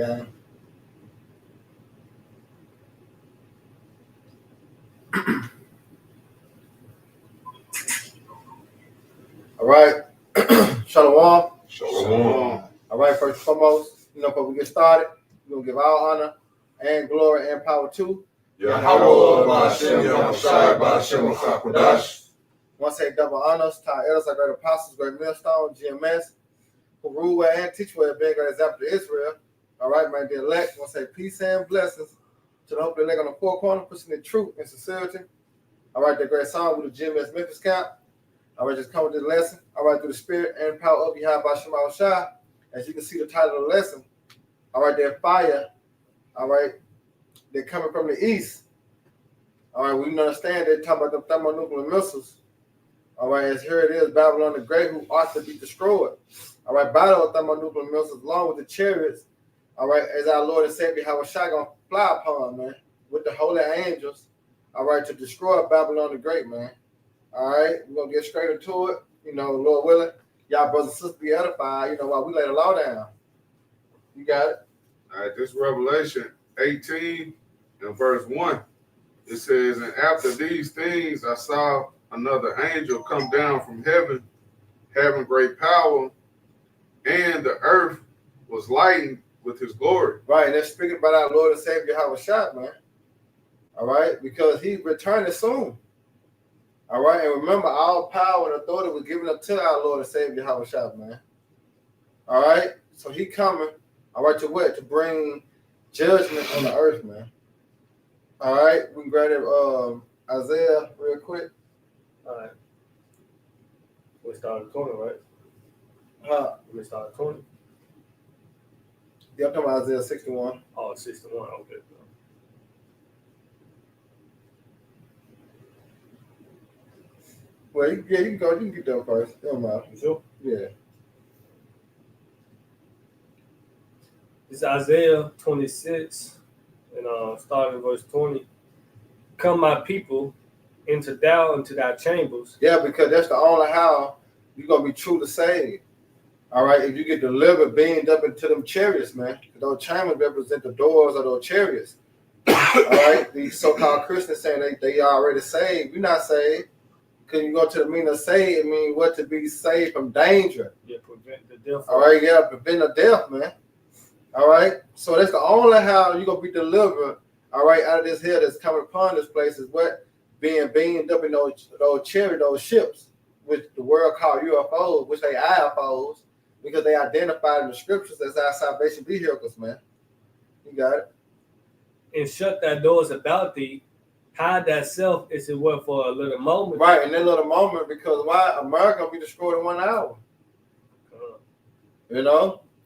gang. All right. Shalom. Shalom. All right, first and foremost, before we get started, we're going to give all honor and glory and power to Yahweh Ba'Shem Yahushai Ba'Shem HaKadosh. I want to say double honors to our elders, our great apostles, great millstone, GMS, who rule well and teach well, being great example to Israel. All right, my dear elect, I want to say peace and blessings to the hope elect on the four corners, pushing the truth and sincerity. All right, that great song with the GMS Memphis camp. All right, just come with this lesson. All right, through the spirit and power of Yahweh Ba'Shem Yahushai. As you can see the title of the lesson, all right, that fire, all right, they're coming from the east. All right, we understand they're talking about the thermonuclear missiles. All right, as here it is, Babylon the Great, who ought to be destroyed. All right, by those thermonuclear missiles, along with the chariots, all right, as our Lord and Savior Yahushua gonna fly upon, man, with the holy angels, all right, to destroy Babylon the Great, man. All right, we're gonna get straight into it. Lord willing, y'all brothers and sisters be edified, while we lay the law down. You got it? All right, this Revelation 18 and verse 1. It says, and after these things I saw another angel come down from heaven, having great power, and the earth was lightened with his glory. Right, and they're speaking about our Lord and Savior Yahushua, man. All right, because he returning soon. All right, and remember, all power and authority was given up to our Lord and Savior Yahushua, man. All right, so he coming, all right, to what? To bring judgment on the earth, man. All right, we can grab it, Isaiah real quick. All right. We started 20, right? We started 20. Yeah, I'm talking about Isaiah 61. Oh, 61, okay. Well, you can go. You can get there first. It don't matter. You sure? Yeah. It's Isaiah 26, and starting verse 20. Come, my people, into thy chambers. Yeah, because that's the only how you're going to be truly saved. All right, if you get delivered, beamed up into them chariots, man. Those chambers represent the doors of those chariots. All right, these so-called Christians saying they already saved. You're not saved. Because you go to the meaning of saved, it means what? To be saved from danger. Yeah, prevent the death. All right, yeah, prevent the death, man. All right, so that's the only how you're going to be delivered, all right, out of this hell that's coming upon this place is what? Being beamed up in those chariots, those ships, which the world called UFOs, which they IFOs, because they identified in the scriptures as our salvation vehicles, man. You got it. And shut thy doors about thee. Hide thyself as it were for a little moment. Right, in that little moment, because why? America will be destroyed in 1 hour.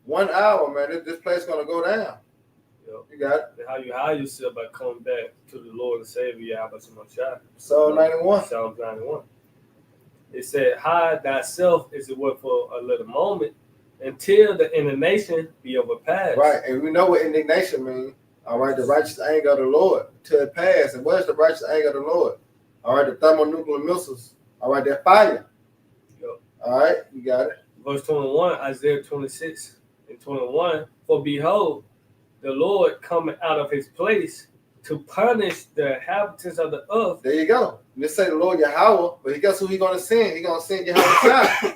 1 hour, man. This place is going to go down. Yep. You got it. And how you hide yourself by coming back to the Lord and Savior, Yahweh Shemashah. Psalm 91. Psalm 91. It said, hide thyself as it were for a little moment until the indignation be overpassed. Right, and we know what indignation means. All right, the righteous anger of the Lord till it pass. And what is the righteous anger of the Lord? All right, the thermonuclear missiles. All right, that fire. Yep. All right, you got it. Verse 21, Isaiah 26 and 21. For behold, the Lord coming out of his place to punish the inhabitants of the earth. There you go. Let's say the Lord Yahweh, but guess who he's going to send? He's going to send Yahweh.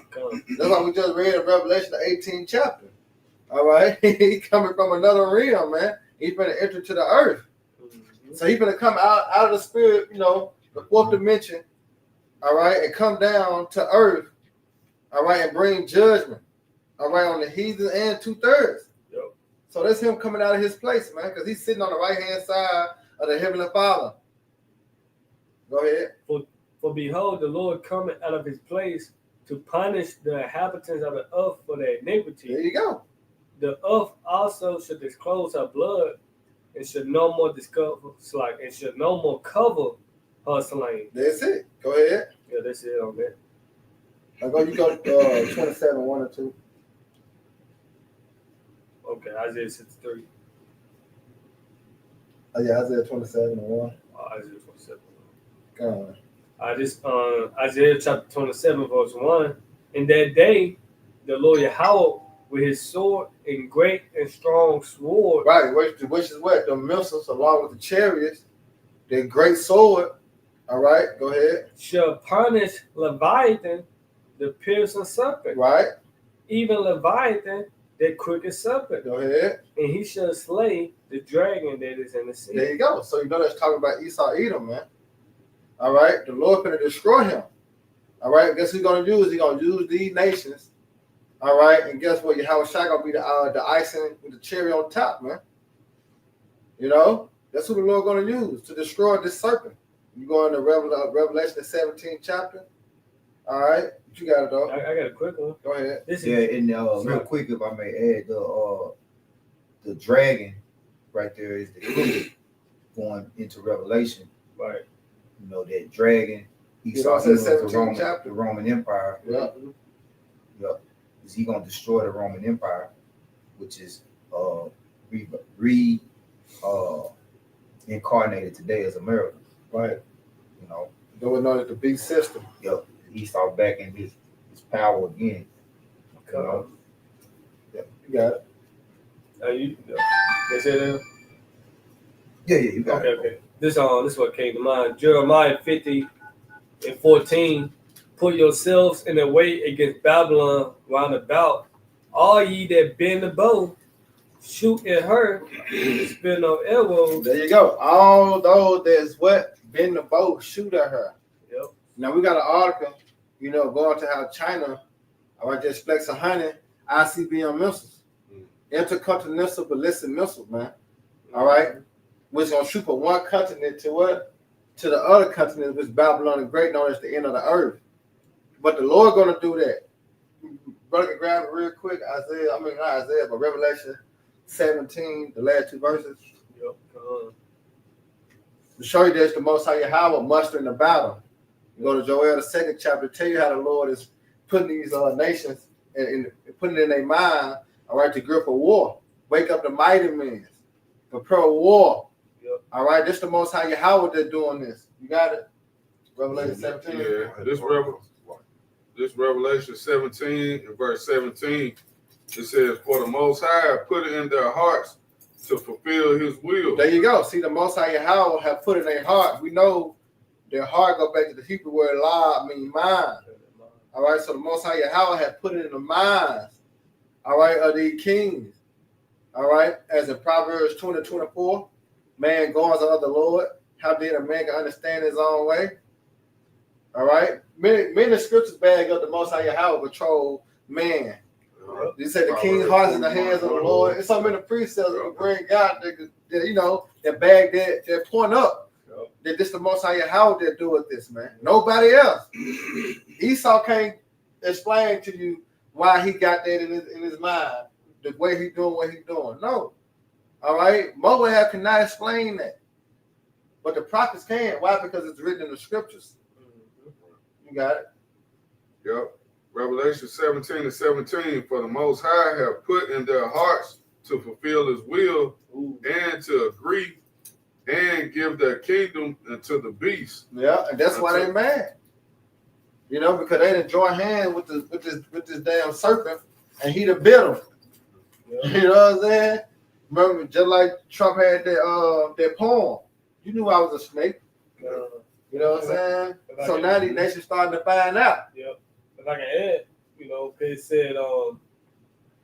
That's why we just read in Revelation, the 18th chapter. All right, he's coming from another realm, man. He's going to enter to the earth. Mm-hmm. So he's going to come out of the spirit, the fourth dimension, all right, and come down to earth, all right, and bring judgment, all right, on the heathen and 2/3. Yep. So that's him coming out of his place, man, because he's sitting on the right-hand side of the Heavenly Father. Go ahead. For behold, the Lord coming out of his place to punish the inhabitants of the earth for their iniquity. There you go. The earth also should disclose her blood and should no more cover her slain. That's it. Go ahead. Yeah, that's it on that. You go 27, 1 or 2. Okay, Isaiah 63. Oh yeah, Isaiah 27 and 1. Isaiah 27. Go on. This Isaiah chapter 27, verse 1. In that day, the Lord Yahweh with his sword and great and strong sword. Right, which is what? The missiles along with the chariots, the great sword. All right, go ahead. Shall punish Leviathan, the piercing serpent. Right, Even Leviathan, that crooked serpent. go ahead. And he shall slay the dragon that is in the sea. There you go. So you know that's talking about Esau, Edom, man. All right, the Lord going to destroy him. All right, guess who's going to use? He's going to use these nations. All right, and guess what? Yahweh Shai going to be the icing with the cherry on top, man. You know, that's who the Lord going to use to destroy this serpent. You go into Revelation, the 17th chapter. All right, what you got it, though? I got a quick one. Go ahead. This Yeah, is and real quick, if I may add, the dragon right there is the king going into Revelation. right. You know, that dragon, You know, Esau, it's the the 17th chapter. Roman Empire. Yeah. Is he going to destroy the Roman Empire, which is incarnated today as America? Right. You know, Going on at the beast system. Esau back in his power again. You know, You got it. They said that? yeah, you got it. Okay. This is what came to mind. Jeremiah 50:14. Put yourselves in the way against Babylon round about. All ye that bend the bow, shoot at her, spin no arrows. There you go. All those that's what? Bend the bow, shoot at her. Yep. Now we got an article, you know, going to how China, just flex 100 ICBM missiles. Intercontinental ballistic missiles, man. All right. Which gonna shoot from one continent to what? To the other continent, which Babylon the Great, known as the end of the earth. But the Lord gonna do that. Brother, can grab it real quick. Not Isaiah, but Revelation 17, the last two verses. Yep. To show you that's the Most High Yahweh mustering the battle. You go to Joel, the 2nd chapter, tell you how the Lord is putting these nations and putting it in their mind, all right, to grip a war. Wake up the mighty men. Prepare a war. Yep. All right, this the Most High Yahweh that's doing this. You got it? Revelation 17. Yeah, this Revelation 17 and verse 17, it says, "For the Most High put it in their hearts to fulfill His will." There you go. See, the Most High Yahweh have put in their heart. We know their heart go back to the Hebrew word la, mean mind. All right, so the Most High Yahweh have put it in the minds, all right, of these kings. All right, as in Proverbs 20:24, man goes of the Lord. How did a man can understand his own way? All right, many scriptures bag up the Most High Yahweh control man. You say the king's heart is in the hands of the Lord. It's so many precepts that bring God that bag that point up. That this the Most High Yahweh that do with this, man. Nobody else. Esau can't explain to you why he got that in his mind, the way he doing what he doing. No. All right. Moab cannot explain that. But the prophets can. Why? Because it's written in the scriptures. You got it? Yep. Revelation 17:17, "For the Most High have put in their hearts to fulfill His will and to agree and give their kingdom unto the beast." Yeah, and that's why they mad. You know, because they didn't join hands with this damn serpent, and he done bit them. Yeah. You know what I'm saying? Remember, just like Trump had that poem. You knew I was a snake. You know what I'm saying? So now these nations starting to find out. Yep. If I can add, it said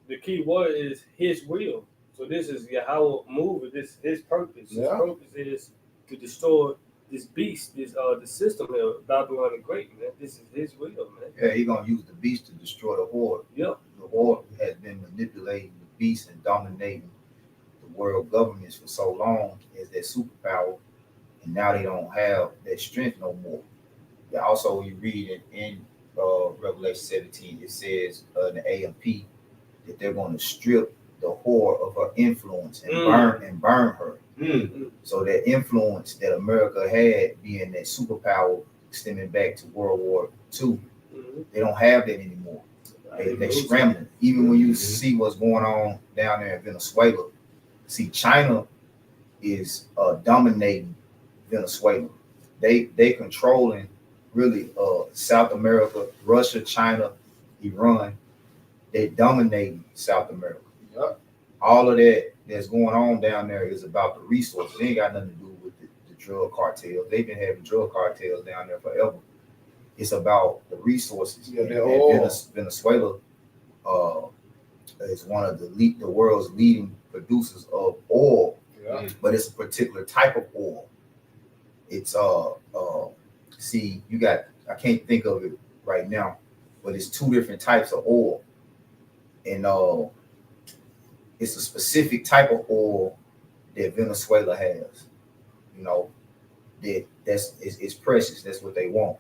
the key word is His will. So this is Yahweh move. This His purpose. His purpose is to destroy this beast, the system here, Babylon the Great, man. This is His will, man. Yeah, He's gonna use the beast to destroy the horde. Yep. The horde has been manipulating the beast and dominating the world governments for so long as their superpower, and now they don't have that strength no more. Yeah, also, you read in Revelation 17, it says in the AMP that they're going to strip the whore of her influence and burn her. So that influence that America had, being that superpower stemming back to World War II, they don't have that anymore. They're scrambling. Even when you see what's going on down there in Venezuela, see China is dominating Venezuela. They controlling really South America, Russia, China, Iran. that dominate South America. Yep. All of that that's going on down there is about the resources. It ain't got nothing to do with the drug cartels. They've been having drug cartels down there forever. It's about the resources. Yeah, And oil. Venezuela is one of the world's leading producers of oil, Yeah. but it's a particular type of oil. It's see, you got, I can't think of it right now, but it's two different types of oil, and it's a specific type of oil that Venezuela has. You know, it's precious. That's what they want,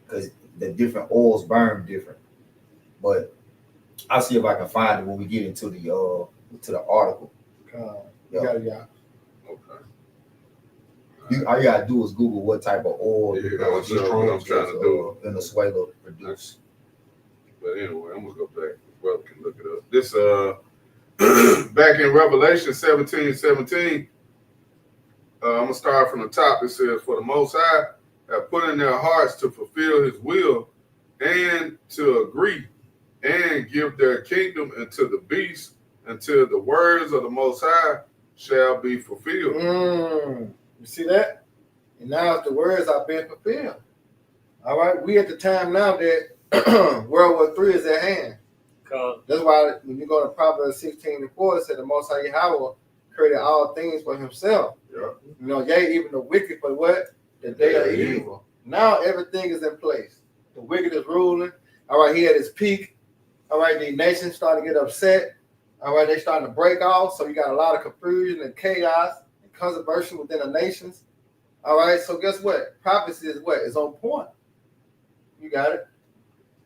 because the different oils burn different. But I'll see if I can find it when we get into the article. You got it, yeah. Okay. All you gotta do is Google what type of oil Yeah, that's what I'm trying to do. Venezuela produce. But anyway, I'm gonna go back. Brother can look it up. This back in Revelation 17:17. I'm gonna start from the top. It says, "For the Most High have put in their hearts to fulfill His will, and to agree, and give their kingdom unto the beast, until the words of the Most High shall be fulfilled." You see that? And now the words are being fulfilled. All right, we at the time now that World War III is at hand. That's why when you go to Proverbs 16:4, it said the Most High Yahweh created all things for Himself. Yeah. You know, yea, even the wicked for what? The day of evil. Now everything is in place. The wicked is ruling. All right, he at his peak. All right, the nations starting to get upset. All right, they starting to break off. So you got a lot of confusion and chaos and controversy within the nations. All right, so guess what? Prophecy is what? It's on point. You got it.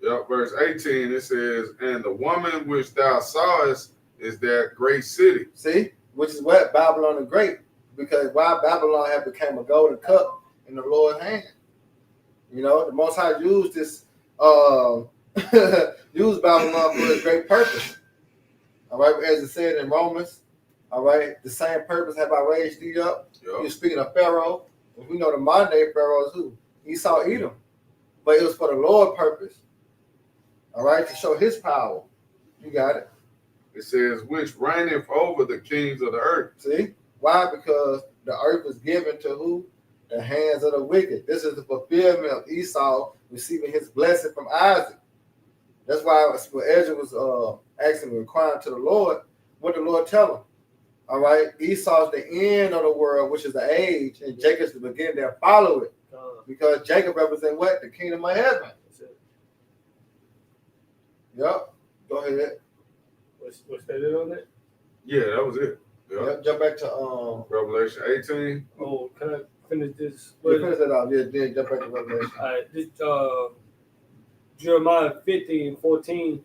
Yep, verse 18, it says, "And the woman which thou sawest is that great city." See, which is what? Babylon the Great. Because why Babylon had became a golden cup in the Lord's hand. You know, the Most High used this, used Babylon for His great purpose. All right, as it said in Romans, all right, the same purpose have I raised thee up. Yep. You're speaking of Pharaoh. And we know the modern day Pharaoh is who? Esau, Edom. But it was for the Lord purpose. All right, to show His power. You got it. It says, "Which reigneth over the kings of the earth." See? Why? Because the earth was given to who? The hands of the wicked. This is the fulfillment of Esau receiving his blessing from Isaac. That's why when Ezra was asking, inquiring to the Lord, what the Lord tell him? All right, Esau's the end of the world, which is the age, and Jacob's the beginning that follow it. Because Jacob represents what? The kingdom of heaven. Yep. Go ahead. What's that on that? Yeah, that was it. Yep. Jump back to Revelation 18. Oh, can I finish this? finish that off. Yeah, then jump back to Revelation. All right, this Jeremiah 15:14.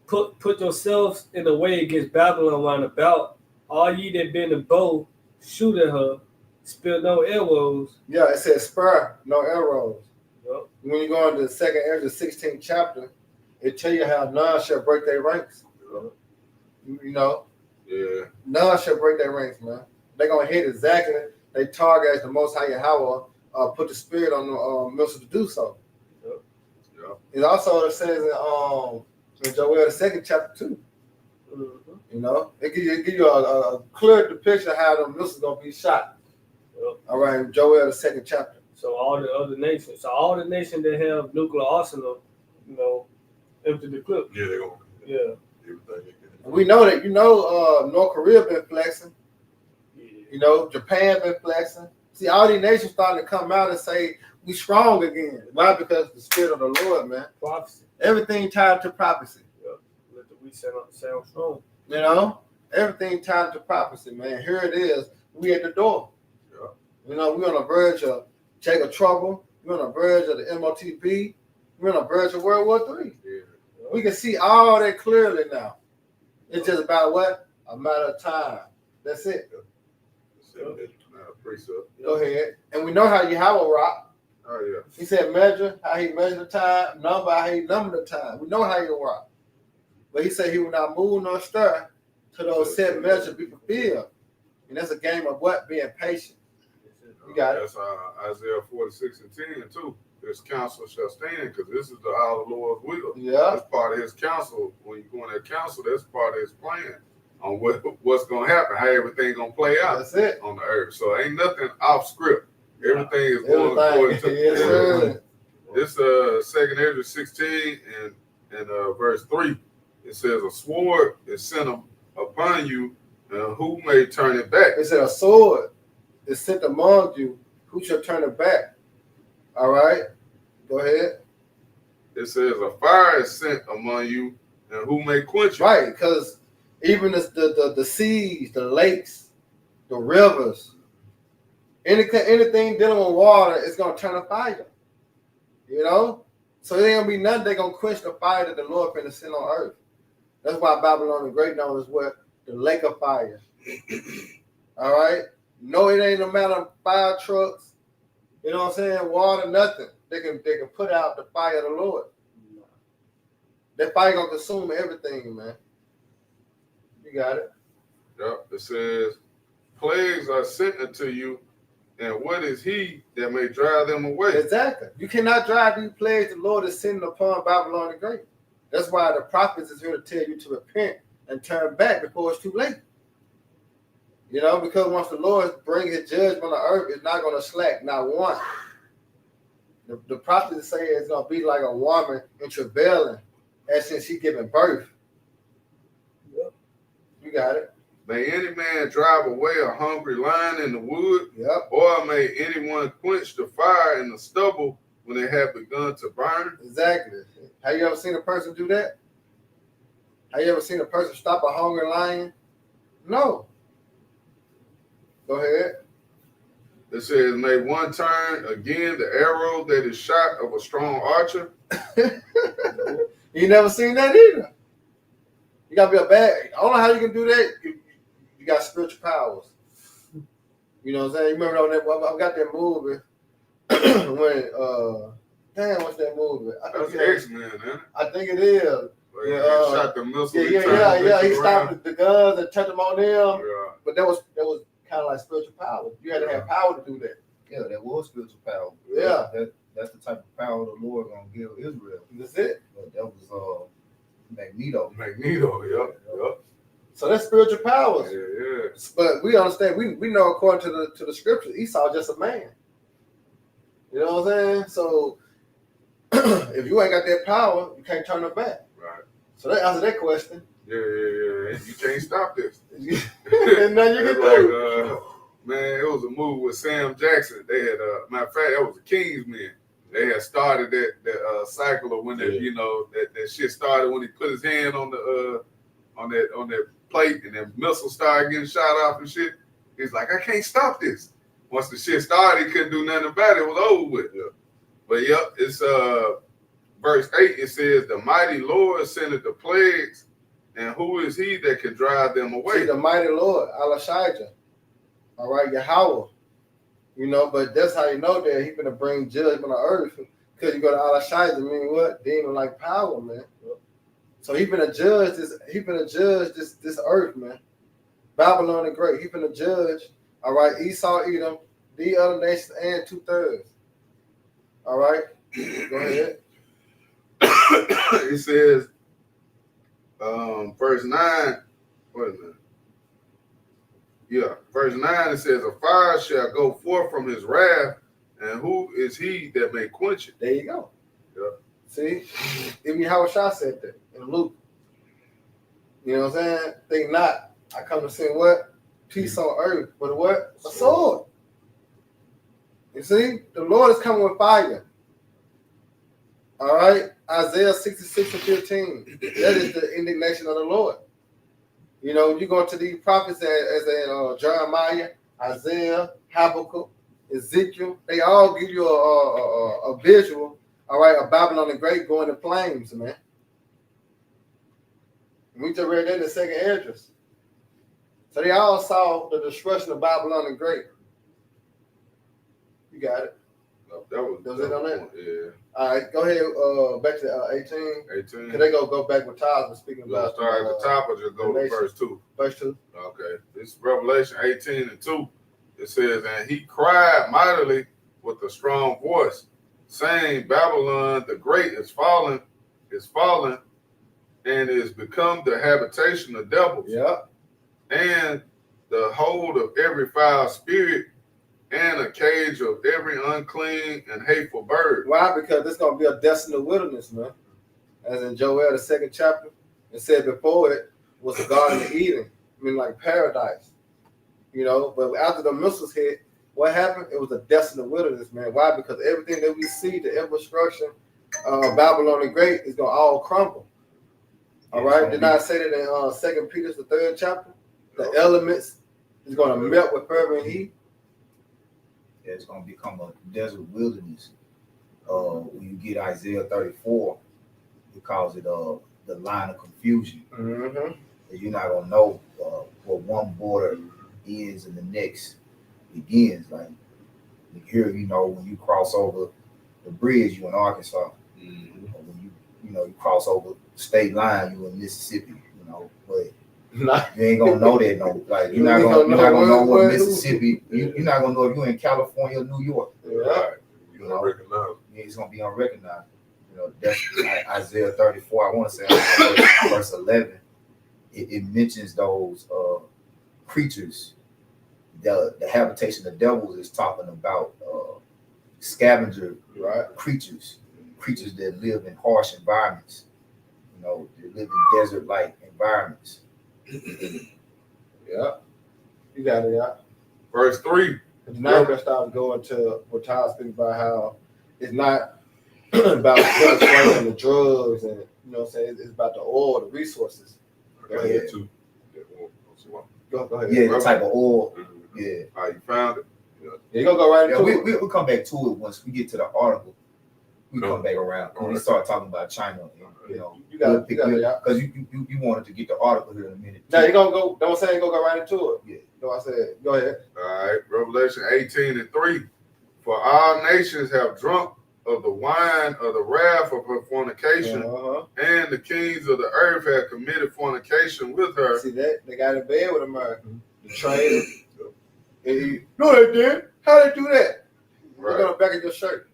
Put yourselves in the way against Babylon round about. All ye that bend the bow, shoot at her. Spill no arrows. Yeah, it says spur, no arrows. Yep. When you go into the second Ezra 16th chapter, it tell you how none shall break their ranks. Yep. You know, Yeah. none shall break their ranks, man. They're gonna hit exactly. They target as the Most High Yahweh put the spirit on the minister to do so. Yep. Yep. It also says in Joel the 2nd chapter 2. Mm-hmm. You know, it give you a clear depiction of how the ministers gonna be shot. Yep. All right, Joel the 2nd chapter. So all the other nations, that have nuclear arsenal, you know, empty the clip. Yeah, they're going to Yeah. everything. We know that, North Korea been flexing. Yeah. You know, Japan been flexing. See, all these nations starting to come out and say, we strong again. Why? Because the spirit of the Lord, man. Prophecy. Everything tied to prophecy. Yep. Let the weak sound strong. You know, everything tied to prophecy, man. Here it is. We at the door. Yeah. You know, we're on the verge of Jacob trouble. We're on the verge of the MOTB. We're on the verge of World War III. Yeah. We can see all that clearly now. It's just about what? A matter of time. That's it. Go ahead. And we know how Yahweh rock. Oh, yeah. He said measure, how he measured the time, number, how he numbered the time. We know how he rock. But he said he will not move nor stir till those set measures be fulfilled. And that's a game of what? Being patient. You got it. That's Isaiah 46:10 too. his counsel shall stand, because this is our Lord's will. Yeah. That's part of his counsel. When you go in that counsel, that's part of his plan on what's going to happen, how everything going to play out That's it. on the earth. So ain't nothing off script. Everything is going according to Yes, sir. this 2nd Ezra 16 and verse 3. It says, a sword is sent upon you, and who may turn it back? It said a sword is sent among you, who shall turn it back? All right, go ahead. It says, a fire is sent among you, and who may quench it? Right, because even the seas, the lakes, the rivers, anything dealing with water is going to turn to fire. You know? So there ain't going to be nothing that's going to quench the fire that the Lord finna send on earth. That's why Babylon the Great known as what? The lake of fire. All right? No, it ain't no matter of fire trucks, you know what I'm saying? Water, nothing. They can put out the fire of the Lord. That fire gonna consume everything, man. You got it. Yep. It says, plagues are sent unto you, and what is he that may drive them away? Exactly. You cannot drive these plagues the Lord is sending upon Babylon the Great. That's why the prophets is here to tell you to repent and turn back before it's too late. You know, because once the Lord brings his judgment on the earth, it's not going to slack, not one. The prophets say it's going to be like a woman in travailing as since she giving birth. Yep. You got it. May any man drive away a hungry lion in the wood? Yep. Or may anyone quench the fire in the stubble when it have begun to burn? Exactly. Have you ever seen a person do that? Have you ever seen a person stop a hungry lion? No. Go ahead. It says, may one turn again the arrow that is shot of a strong archer? You never seen that either. You gotta be a bad. I don't know how you can do that. You got spiritual powers. You know what I'm saying? You remember that? I got that movie when damn, what's that movie? That's X-Men, isn't it? I think it is. Like, he shot the missile. Yeah. He stopped the guns and touched them on them. Yeah. But that was kind of like spiritual power. You had to have power to do that. Yeah, that was spiritual power. Yeah. That's the type of power the Lord gonna give Israel. That's it. But that was Magneto. Yep. So that's spiritual powers. Yeah. But we understand, we know according to the scriptures, Esau just a man. You know what I'm saying? So if you ain't got that power, you can't turn it back. Right. So that answers that question. Yeah. You can't stop this. And now you can do. Man, it was a movie with Sam Jackson. They had, matter of fact, that was the Kingsmen. They had started that cycle of when that shit started when he put his hand on that plate and then missiles started getting shot off and shit. He's like, I can't stop this. Once the shit started, he couldn't do nothing about it. It was over with. Yeah. But yep, it's verse 8. It says, the mighty Lord sendeth the plagues, and who is he that can drive them away? See, the mighty Lord, Alashijah. All right, Yahweh. You know, but that's how you know that he's going to bring judgment on earth. Because you go to Alashijah, mean what? Demon like power, man. So he's going to judge this. He's going to judge this earth, man. Babylon the Great. He's going to judge. All right, Esau, Edom, the other nations, and 2/3. All right, go ahead. It says, verse 9. What is it? Yeah, verse 9, it says, a fire shall go forth from his wrath, and who is he that may quench it? There you go. Yeah. See, even Yahweh Shah said that in Luke. You know what I'm saying? Think not. I come to send what? Peace on earth. But what? A sword. You see? The Lord is coming with fire. All right? Isaiah 66:15. That is the indignation of the Lord. You know, you go to these prophets as Jeremiah, Isaiah, Habakkuk, Ezekiel. They all give you a visual, all right, of Babylon the Great going in flames, man. We just read that in the 2nd Esdras. So they all saw the destruction of Babylon the Great. You got it. That was it on that? Yeah. All right, go ahead. Back to 18. 18. Can they go back with Tyler was speaking You about? start at the top or just go to verse 2? Verse 2. Okay. This Revelation 18:2. It says, and he cried mightily with a strong voice saying, Babylon the Great is fallen, and is become the habitation of devils, and the hold of every foul spirit, and a cage of every unclean and hateful bird. Why? Because it's gonna be a desolate wilderness, man. As in Joel, the 2nd chapter, it said before it was the Garden of Eden, I mean like paradise. You know, but after the missiles hit, what happened? It was a desolate wilderness, man. Why? Because everything that we see, the infrastructure, Babylon the Great, is gonna all crumble. All right. Did I say that in 2 Peter, the 3rd chapter? The elements is gonna melt with fervent heat. Yeah, it's gonna become a desert wilderness. When you get Isaiah 34, it calls it the line of confusion. Mm-hmm. You're not gonna know what one border ends and the next begins. Like here, you know, when you cross over the bridge, you in Arkansas. Mm-hmm. Or when you cross over the state line, you in Mississippi. You know, but you ain't gonna know that. No, like you're not gonna know what Mississippi. You're not gonna know if you're in California or New York. Right. You know, it's gonna be unrecognized. You know, that's like Isaiah 34. I want to say verse 11. It mentions those creatures. The habitation of devils is talking about scavenger creatures that live in harsh environments. You know, they live in desert-like environments. Yeah, you got it. Yeah. Verse 3. Now we're gonna start going to what Todd speaks about how it's not about the drugs and you know what I'm saying, it's about the oil, the resources. Go ahead. Go ahead. Yeah, the type of oil. Mm-hmm. Yeah. How you found it? Yeah, you're gonna go right into it. We'll come back to it once we get to the article. We come back around when we start talking about China. You know, you got it because you wanted to get the article here in a minute. Now you're gonna go. Don't say you're gonna go right into it. Yeah. No, I said go ahead. All right, Revelation 18:3. For all nations have drunk of the wine of the wrath of her fornication, and the kings of the earth have committed fornication with her. See that? They got in bed with America. The trade. No, they did. How they do that? Look on the back of your shirt.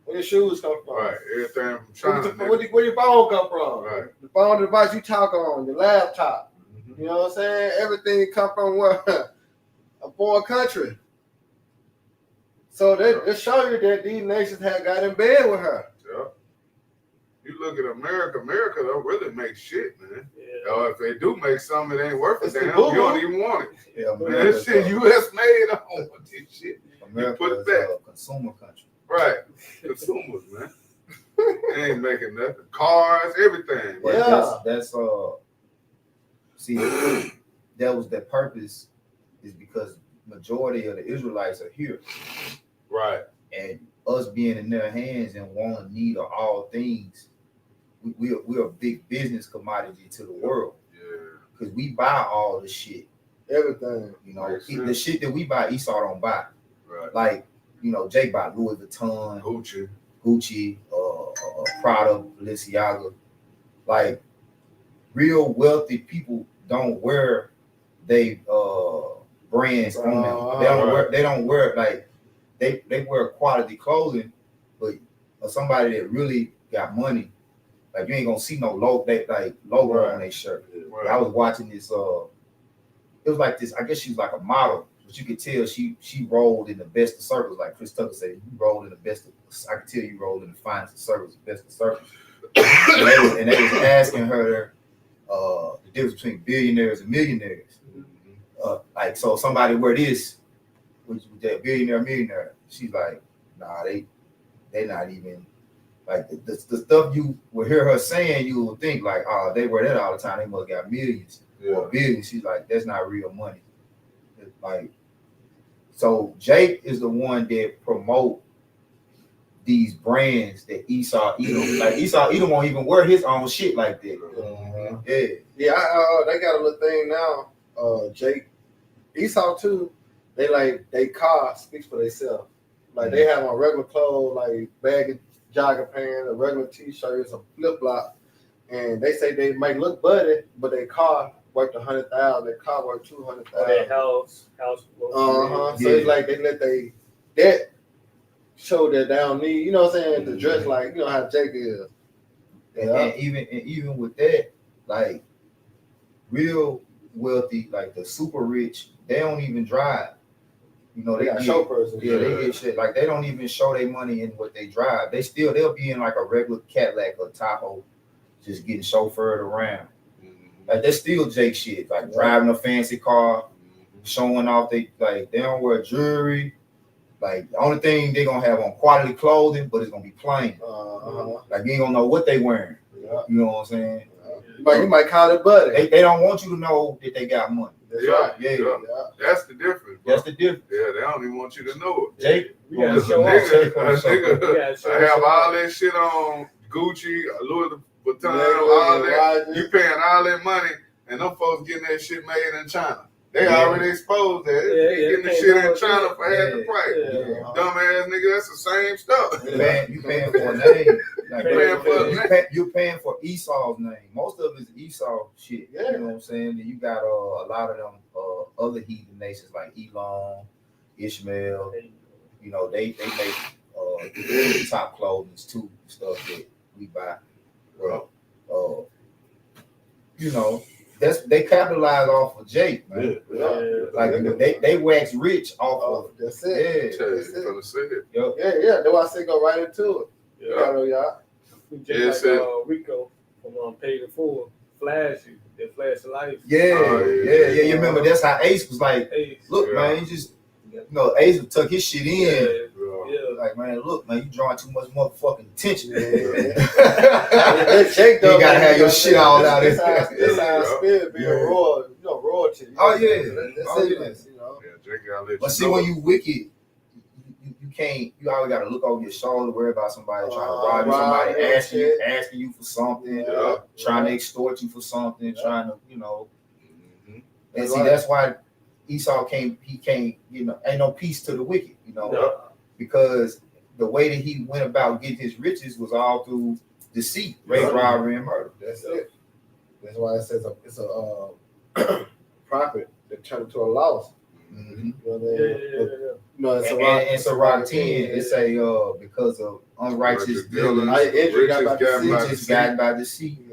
Where your shoes come from? Right, everything from China. Where your phone come from? Right. The phone device you talk on, your laptop. You know what I'm saying? Everything come from where? A foreign country. So they show you that these nations had got in bed with her. Yeah. You look at America don't really make shit, man. Yeah. Or if they do make something, it ain't worth a damn. You boo-boo. don't even want it. Yeah, Man, this shit US made. I don't want this shit. America put it is back. a consumer country. Right. Consumers, man. They ain't making nothing. Cars, everything. But Yeah. that's see, that was their purpose, is because majority of the Israelites are here. Right. And us being in their hands and wanting need of all things, we're a big business commodity to the world. Yeah. Because we buy all the shit. Everything. You know, the shit that we buy, Esau don't buy. Right. Like, you know, Jake bought Louis Vuitton, Gucci, Prada, Balenciaga. Like, real wealthy people don't wear they brands on them. They don't wear like they wear quality clothing, but somebody that really got money, like you ain't gonna see no logo on their shirt. Right. I was watching this. It was like this. I guess she was like a model, but you could tell she rolled in the best of circles. Like Chris Tucker said, you rolled in the best of. I could tell you rolled in the finest of circles, best of circles. and they was asking her the difference between billionaires and millionaires. Like, so somebody wear this, with that millionaire. She's like, nah, they not even like the stuff you will hear her saying. You will think like, oh, they wear that all the time. They must got millions or billions. She's like, that's not real money. It's like, so Jake is the one that promote these brands that Esau Edom. Like Esau Edom won't even wear his own shit like that. Yeah, they got a little thing now. Jake, Esau too. They car speaks for themselves. Like they have on regular clothes, like baggy jogger pants, a regular t-shirts, a flip flop, and they say they might look buddy, but their car worth $100,000. Their car worth $200,000. Their house. So it's like they let that show that they don't need, you know what I'm saying, to dress like, you know how Jake is. And even with that, like real wealthy, like the super rich, they don't even drive. You know, They got show person. Yeah, they get shit. Like they don't even show their money in what they drive. They'll be in like a regular Cadillac or Tahoe, just getting chauffeured around. Like that's still Jake shit. Like driving a fancy car, showing off they don't wear jewelry. Like the only thing they gonna have on quality clothing, but it's gonna be plain. Like you ain't gonna know what they wearing. Yeah. You know what I'm saying? But you might call it buddy. They don't want you to know that they got money. That's right. Yeah. That's the difference. Bro. That's the difference. Yeah, they don't even want you to know it. Jake, We gotta Because a show off. nigga, I have all that shit on Gucci, Louis Vuitton, all that. You paying all that money, and them folks getting that shit made in China. They already exposed that. They getting the shit in China for half the price. Dumbass nigga, that's the same stuff. You paying for a name. Paying for You're paying for Esau's name. Most of it is Esau shit. Yeah. You know what I'm saying? And you got a lot of them other heathen nations like Elam, Ishmael. You know, they make top clothing too, stuff that we buy. Well, you know, they capitalize off of Jake, man. Like they wax rich off of. That's it. Yeah, That's it. gonna say it. Yeah. That's why I say go right into it. Y'all. Just like Rico from Paid in Full, Flash you. They flash the life. Yeah. You remember that's how Ace was like, look, man, you just, you know, Ace would tuck his shit in. Like, man, look, man, you drawing too much motherfucking attention. Jake, though, you gotta have your shit all out there. That's how spirit being royal, you know, royalty. Oh yeah, That's you know. Yeah, Jake gotta let but see, when you wicked, you can't. You always gotta look over your shoulder, worry about somebody trying to rob you, somebody asking you for something, trying to extort you for something, trying to, you know. And see, that's why Esau can't. He can't. You know, ain't no peace to the wicked. You know. Because the way that he went about getting his riches was all through deceit, rape, robbery, and murder. That's it. That's why it says it's a profit that turned into a loss. Mm-hmm. You know, in Sirach 10, it say because of unrighteous dealings, riches gotten by deceit.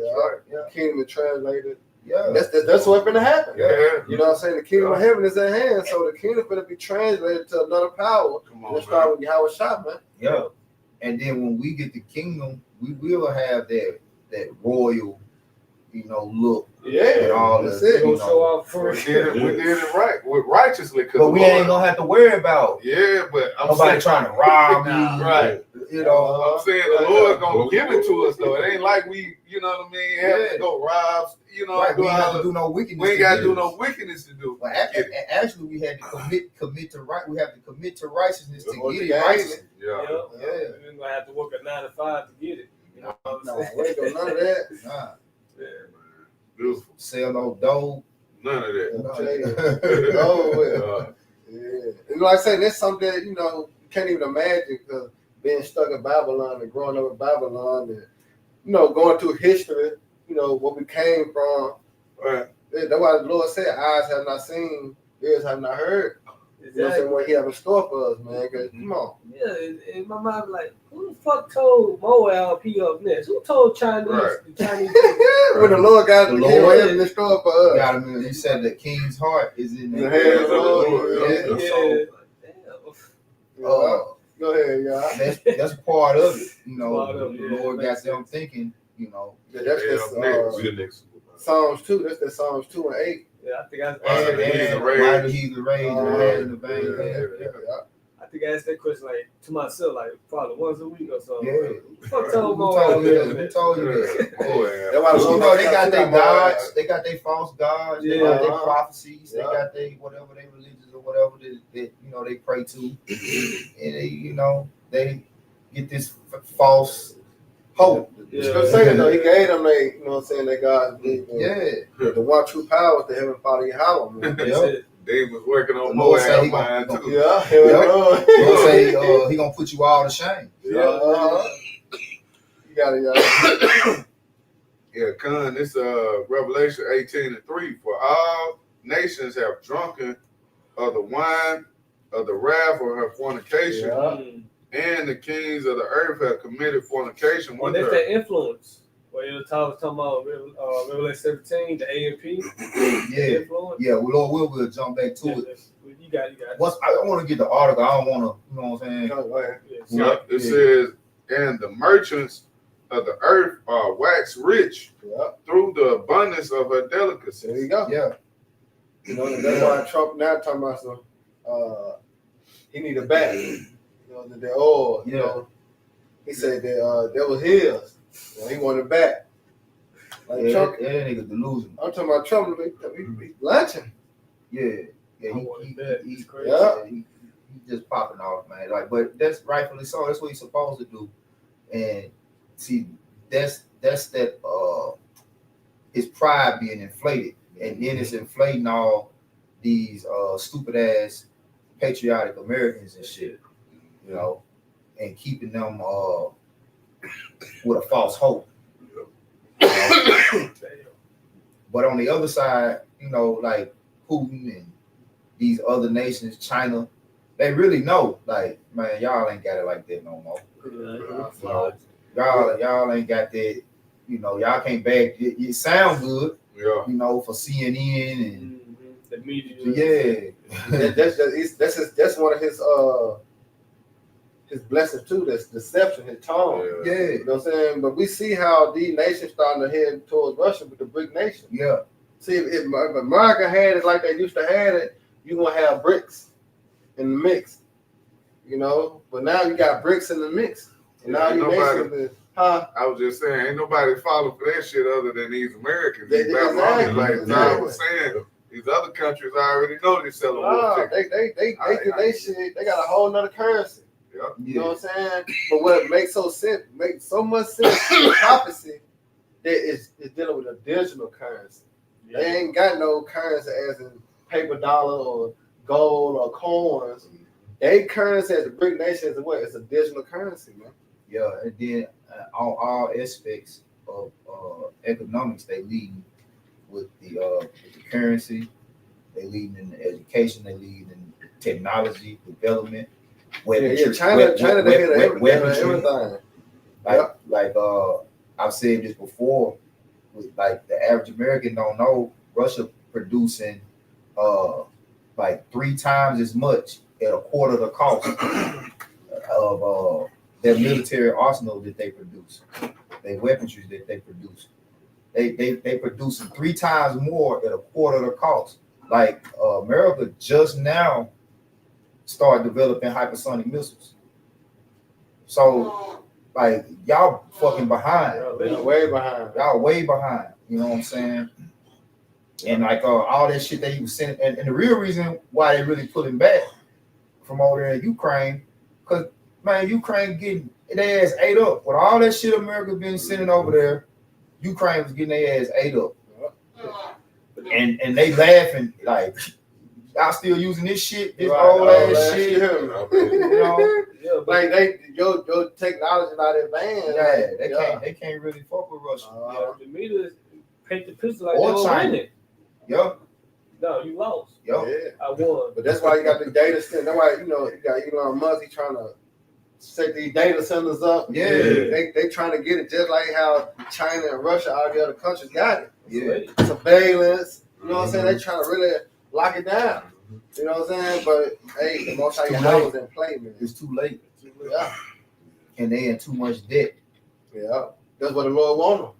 Kingdom translated. Yeah, that's what's gonna happen. Yeah. You know what I'm saying? The kingdom of heaven is at hand, so the kingdom gonna be translated to another power. Let's start with Yahweh Shah, man. Yeah. And then when we get the kingdom, we will have that royal, you know, look. Yeah. And all that's the, it. Go show off first. We did it right, righteously. But we ain't gonna have to worry about. Yeah, but I'm nobody trying to rob me. Right. You know, I'm saying the Lord gonna give it to us though. It ain't like we, you know what I mean, have to go rob, you know. Right. We ain't got to do no wickedness. We ain't got to do no wickedness to do. Well, actually, we had to commit to right. We have to commit to righteousness to get it right. Yeah. We're gonna have to work a 9 to 5 to get it. You know what I'm saying? We ain't got none of that. Nah. Yeah, man. Beautiful. Sell no dough. None of that. Oh, yeah. And like I say, that's something that, you know, you can't even imagine, because being stuck in Babylon and growing up in Babylon and, you know, going through history, you know, what we came from. Right. That's why the Lord said, eyes have not seen, ears have not heard. You know what I'm saying? What he have in store for us, man. Because, come on. Yeah, in my mind, like, who the fuck told Moab he up next? Who told Chinese? Right. The Chinese When the Lord got The the Lord Lord in store for us. Got him. He said the king's heart is in The the hands hands of of the the Lord. Lord. Go ahead, y'all. That's part of it. You know, Part of it, the Lord got them thinking. You know, That's the Psalms 2. That's the Psalms 2 and 8. Yeah, I think and rage. why do he the rage and the vein? I think I asked that question like to myself, like probably once a week or something. Yeah. Fuck told Who Moab. told you that? Who told you that? Oh, That's why You know, they got their gods, they got their false gods, they got their Yeah. prophecies, they got their whatever they religions or whatever that you know they pray to, and they, you know, they get this false hope. I'm saying though, he gave them they, you know what I'm saying, they God. Yeah. The one true power is the heavenly Father Yahweh, man. Yep. Dave was working on The Lord say Moab he mine gonna- too. Yeah. He'll say he gonna put you all to shame. You got it, y'all. Yeah, Con, this Revelation 18:3. For all nations have drunken of the wine of the wrath of her fornication. Yeah. and the kings of the earth have committed fornication And with that's her. that influence. Where you was talking about Revelation 17, the A and P, Yeah, influence. yeah. Well, Lord, we'll jump back to it. You got it. Once I want to get the article, I don't want to, you know what I'm saying? Go ahead. Yeah, it says, and the merchants of the earth are wax rich Yep. through the abundance of her There delicacies. you go. Yeah, You know, and that's why Trump now talking about some. He need a back. You know, the oil. You know, he said that was his. You know, he wanted it back. Like yeah, Trump. that nigga delusional. I'm talking about Trump. He lunching. Yeah, I wanted that. It's crazy. He just popping off, man. Like, but that's rightfully so. That's what he's supposed to do. And see, that's that his pride being inflated, and then it's inflating all these stupid ass patriotic Americans and shit, you know, and keeping them with a false hope. You know? But on the other side, you know, like Putin and these other nations, China, they really know, like, man, y'all ain't got it like that no more. You know, y'all ain't got that. You know, y'all can't back it. It sound good, Yeah. you know, for CNN and the media. yeah, That's one of his blessings too. That's deception, his tongue. Yeah. You know what I'm saying? But we see how these nations starting to head towards Russia with the BRIC nation. yeah. See, if America had it like they used to have it, you gonna have BRICS in the mix. You know, but now you got BRICS in the mix. And now you nations, I was just saying, ain't nobody falling for that shit other than these Americans. They- These Babylonians, exactly, like John was saying, these other countries already know they're selling wolf chicken. they shit. They got a whole nother currency. Yeah. You know what I'm saying? But what makes so much sense in prophecy that is dealing with a digital currency. They ain't got no currency as in paper dollar or gold or coins. They currency as a BRIC nation is what? It's a digital currency, man. Yeah, and then on all aspects of economics, they lead with the currency, they lead in education, they lead in technology development. China, they hit everything. Like I've said this before, like the average American don't know Russia producing like 3 times as much at a quarter of the cost of their military arsenal that they produce, their weaponry that they produce. They producing 3 times more at a quarter of the cost. Like America just now started developing hypersonic missiles. So like y'all fucking behind. They're way behind. Y'all way behind. You know what I'm saying? And like all that shit that he was sending, and the real reason why they really pulling back from over there in Ukraine, because man, Ukraine getting their ass ate up. With all that shit America been sending over there, Ukraine was getting their ass ate up. And they laughing like, y'all still using this shit, this old ass shit. You know, like your technology not advanced. Yeah, they can't really fuck with Russia. The media paint the picture like Or they China. winning. Yup. No, you lost. Yup. Yeah. I won. But that's why you got the data center. That's why you got Elon Musk. He trying to set these data centers up. Yeah. They trying to get it just like how China and Russia, all the other countries got it. Yeah. Surveillance. You know what I'm saying? They trying to really lock it down. You know what I'm saying? But hey, the most how your house in play, man. It's too late. Yeah. And they in too much debt. Yeah. That's what the Lord want them.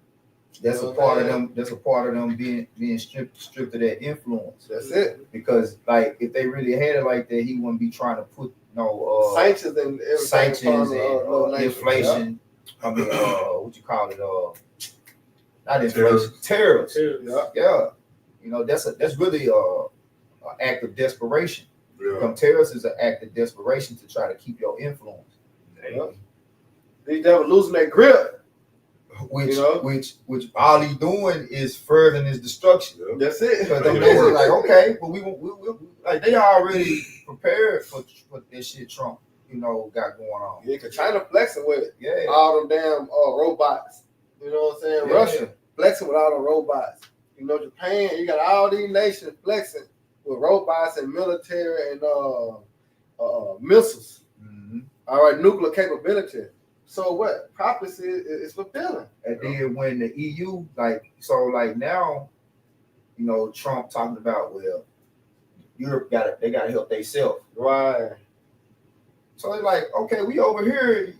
That's a part of them. That's a part of them being stripped of that influence. That's it. Because like if they really had it like that, he wouldn't be trying to put sanctions and everything. Sanctions and inflation. Yeah. I mean, what you call it? Not inflation. Terrorists. Yeah. You know, that's really an act of desperation. Yeah. Terrorists is an act of desperation to try to keep your influence. Yeah. These devils losing their grip. Which all he's doing is furthering his destruction. That's it. Because them niggas like, okay, but we like they already prepared for this shit Trump, got going on. Yeah, because China flexing with it. Yeah. All them damn robots. You know what I'm saying? Yeah. Russia flexing with all the robots. Japan, you got all these nations flexing with robots and military and missiles. Mm-hmm. All right, nuclear capability. So what? Prophecy is fulfilling. And then when the EU, like now, Trump talking about, well, Europe they gotta help themselves. Right. So they're like, okay, we over here,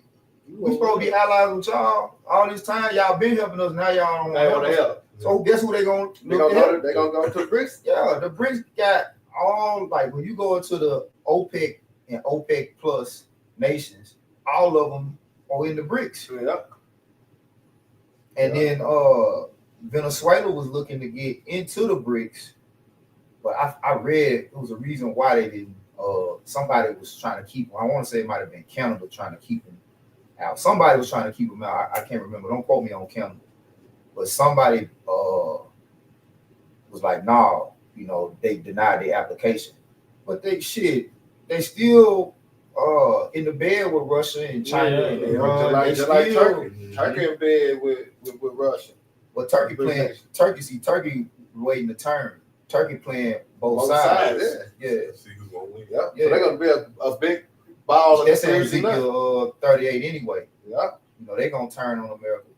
we supposed to be allies with y'all. All this time, y'all been helping us. Now y'all don't They want want to help. So guess who they gonna They gonna go to the BRICS. Yeah, the BRICS got all, like, when you go into the OPEC and OPEC plus nations, all of them are in the BRICS. Yeah. And then Venezuela was looking to get into the BRICS, but I read it was a reason why they didn't. Somebody was trying to keep him. I want to say it might have been Canada trying to keep him out. Somebody was trying to keep him out. I can't remember. Don't quote me on Canada. But somebody was like, no, they denied the application. But they still in the bed with Russia and China and Iran. Just like Turkey. Turkey in bed with Russia. But Turkey waiting to turn. Turkey playing both sides. Yeah. See who's gonna win. Yep. So they're gonna be a big ball of That's in series tonight. Ezekiel 38 anyway. Yeah. They're gonna turn on America.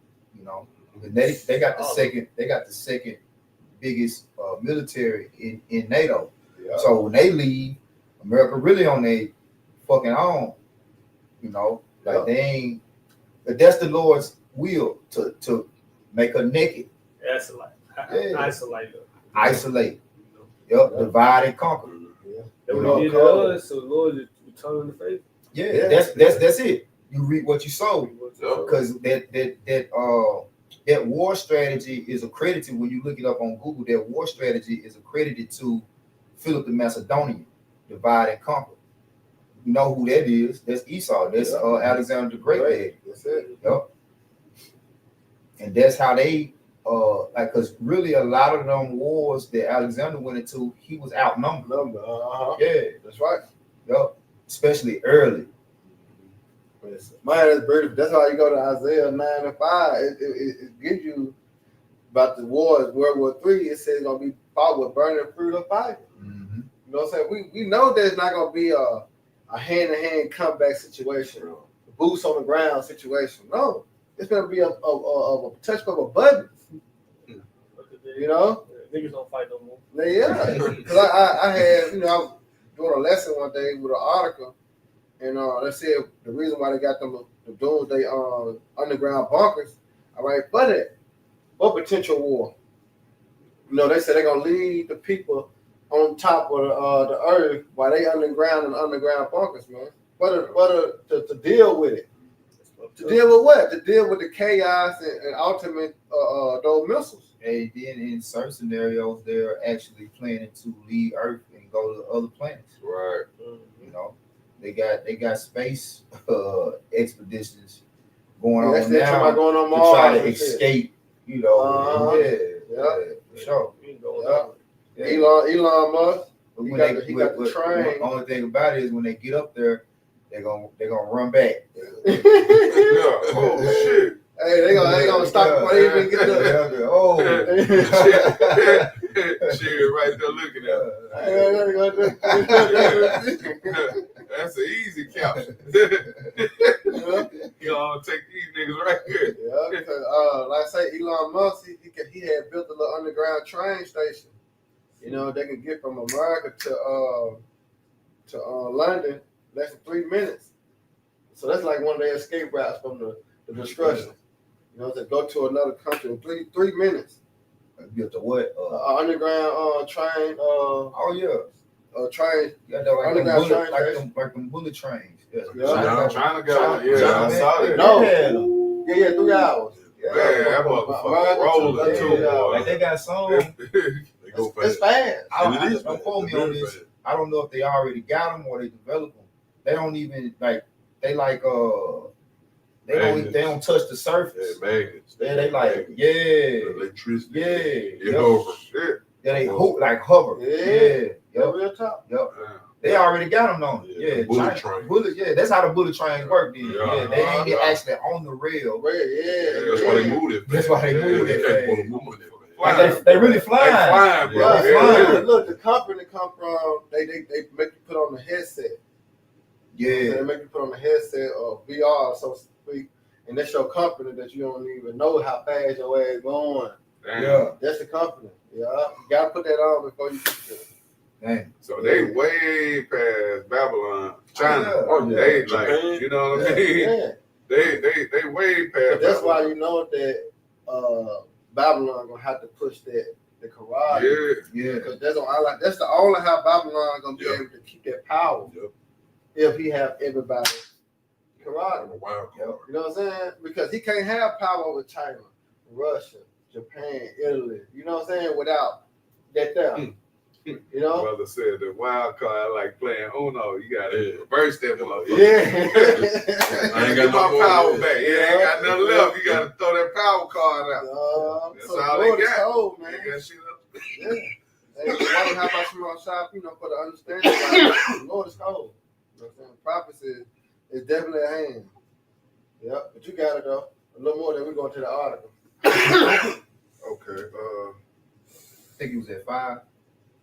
They got the second biggest military in NATO. Yeah. So when they leave, America really on their fucking own. They ain't. But that's the Lord's will to make her naked. That's like Isolate. Yep. Divide and conquer. That what he did to us, so the Lord is returning the faith. Yeah. That's it. You reap what you sow. Because that war strategy is accredited, when you look it up on Google, that war strategy is accredited to Philip the Macedonian, divide and conquer. You know who that is? That's Esau. That's Alexander the Great. That's it. Yep. And that's how they because really a lot of them wars that Alexander went into, he was outnumbered. Yeah, that's right. Yep. Especially early. Man, that's beautiful. That's why you go to Isaiah 9 and 5. It gives you about the wars. World War III, it says it's gonna be fought with burning fruit of fire. Mm-hmm. You know what I'm saying? We know there's not gonna be a hand-to-hand comeback situation, a boots on the ground situation. No, it's gonna be a touch of a button. Niggas don't fight no more. Yeah, because I had, I was doing a lesson one day with an article, and they said the reason why they got them the doomsday underground bunkers. All right, but what potential war? They said they're gonna leave the people on top of the earth while they underground in underground bunkers, man. But to deal with it. To deal with what? To deal with the chaos and ultimate those missiles. And then in certain scenarios, they're actually planning to leave Earth and go to other planets. Right. They got space expeditions going on now. Going on Mars to try to escape. For sure. Elon Musk. He got the train. The only thing about it is when they get up there, they're gonna run back. Oh shit. Hey, they gonna stop before they even get there. Shit, right there looking at it. That's an easy couch. You all take these niggas right here. Yeah, because like I say, Elon Musk, he had built a little underground train station. They can get from America to London less than 3 minutes. So that's like one of their escape routes from the destruction. To go to another country in 3 minutes. Built a what? Underground train. Train. Yeah, like them bullet trains. China got one. Yeah, I saw it. No. Yeah, 3 hours. Man, that motherfucker rolling too. Like they got some. They go fast. It's fast. Don't quote me on this. I don't know if they already got them or they developed them. They don't even they don't touch the surface. Yeah, magnets. They like electricity. Yeah. Over. Shit. Yeah, they hover. Yeah. Yep. Real top. Yep. They already got them on it. Yeah, bullet train. That's how the bullet trains work. Then. Yeah. They ain't get actually on the rail. That's why they moved it. That's why they moved it. They can't move it. Like they really flying. They flying, bro. Yeah, Yeah. Look, the company come from they make you put on the headset. Yeah. They make you put on a headset or VR, so to speak, and that's your company that you don't even know how fast your ass going. Damn. Yeah. That's the company. Yeah, you gotta put that on before you get it. Dang. So they way past Babylon, China. Yeah. Oh, yeah. They Japan. like, you know what I mean? Yeah, They way past. but that's why Babylon. you know that Babylon gonna have to push the Quran. Yeah. Because that's the only how Babylon gonna be Yeah. able to keep that power Yep. if he have everybody I'm Quran. a wild card. You know what I'm saying? Because he can't have power over China, Russia, Japan, Italy. You know what I'm saying? Without that there. You know? Brother said the wild card like playing Uno. You gotta Yeah. reverse that motherfucker. Yeah. I ain't Get got no my more, power yeah. back. Yeah, ain't got nothing left. You gotta throw that power card out. That's So all the they Lord is got. cold, man. They got shit up. Yeah. Hey, why how about you on shop, for the understanding? Like, the Lord is cold. You know what I'm saying? Prophecy is definitely a hand. Yep, but you got it though. A little more than we going to the article. Okay. I think it was at 5.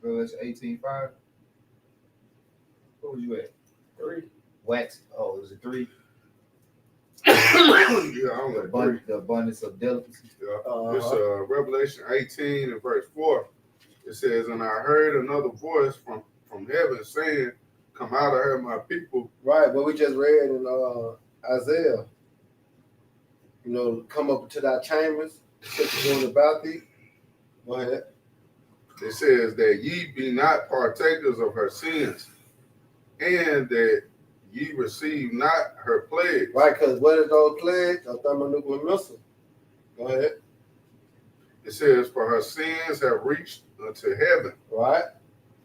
Revelation 18:5. What was you at? 3. Wax. Oh, it was a 3. Yeah, I'm like three. The abundance of delicacy. Yeah. It's Revelation 18 and verse 4. It says, "And I heard another voice from heaven saying, 'Come out of her, my people.'" Right, what we just read in Isaiah. Come up to thy chambers, sit the doors about thee. Go ahead. It says that ye be not partakers of her sins, and that ye receive not her plagues. Right, because what is those plagues? A thermonuclear missile. Go ahead. It says, "For her sins have reached unto heaven, Right?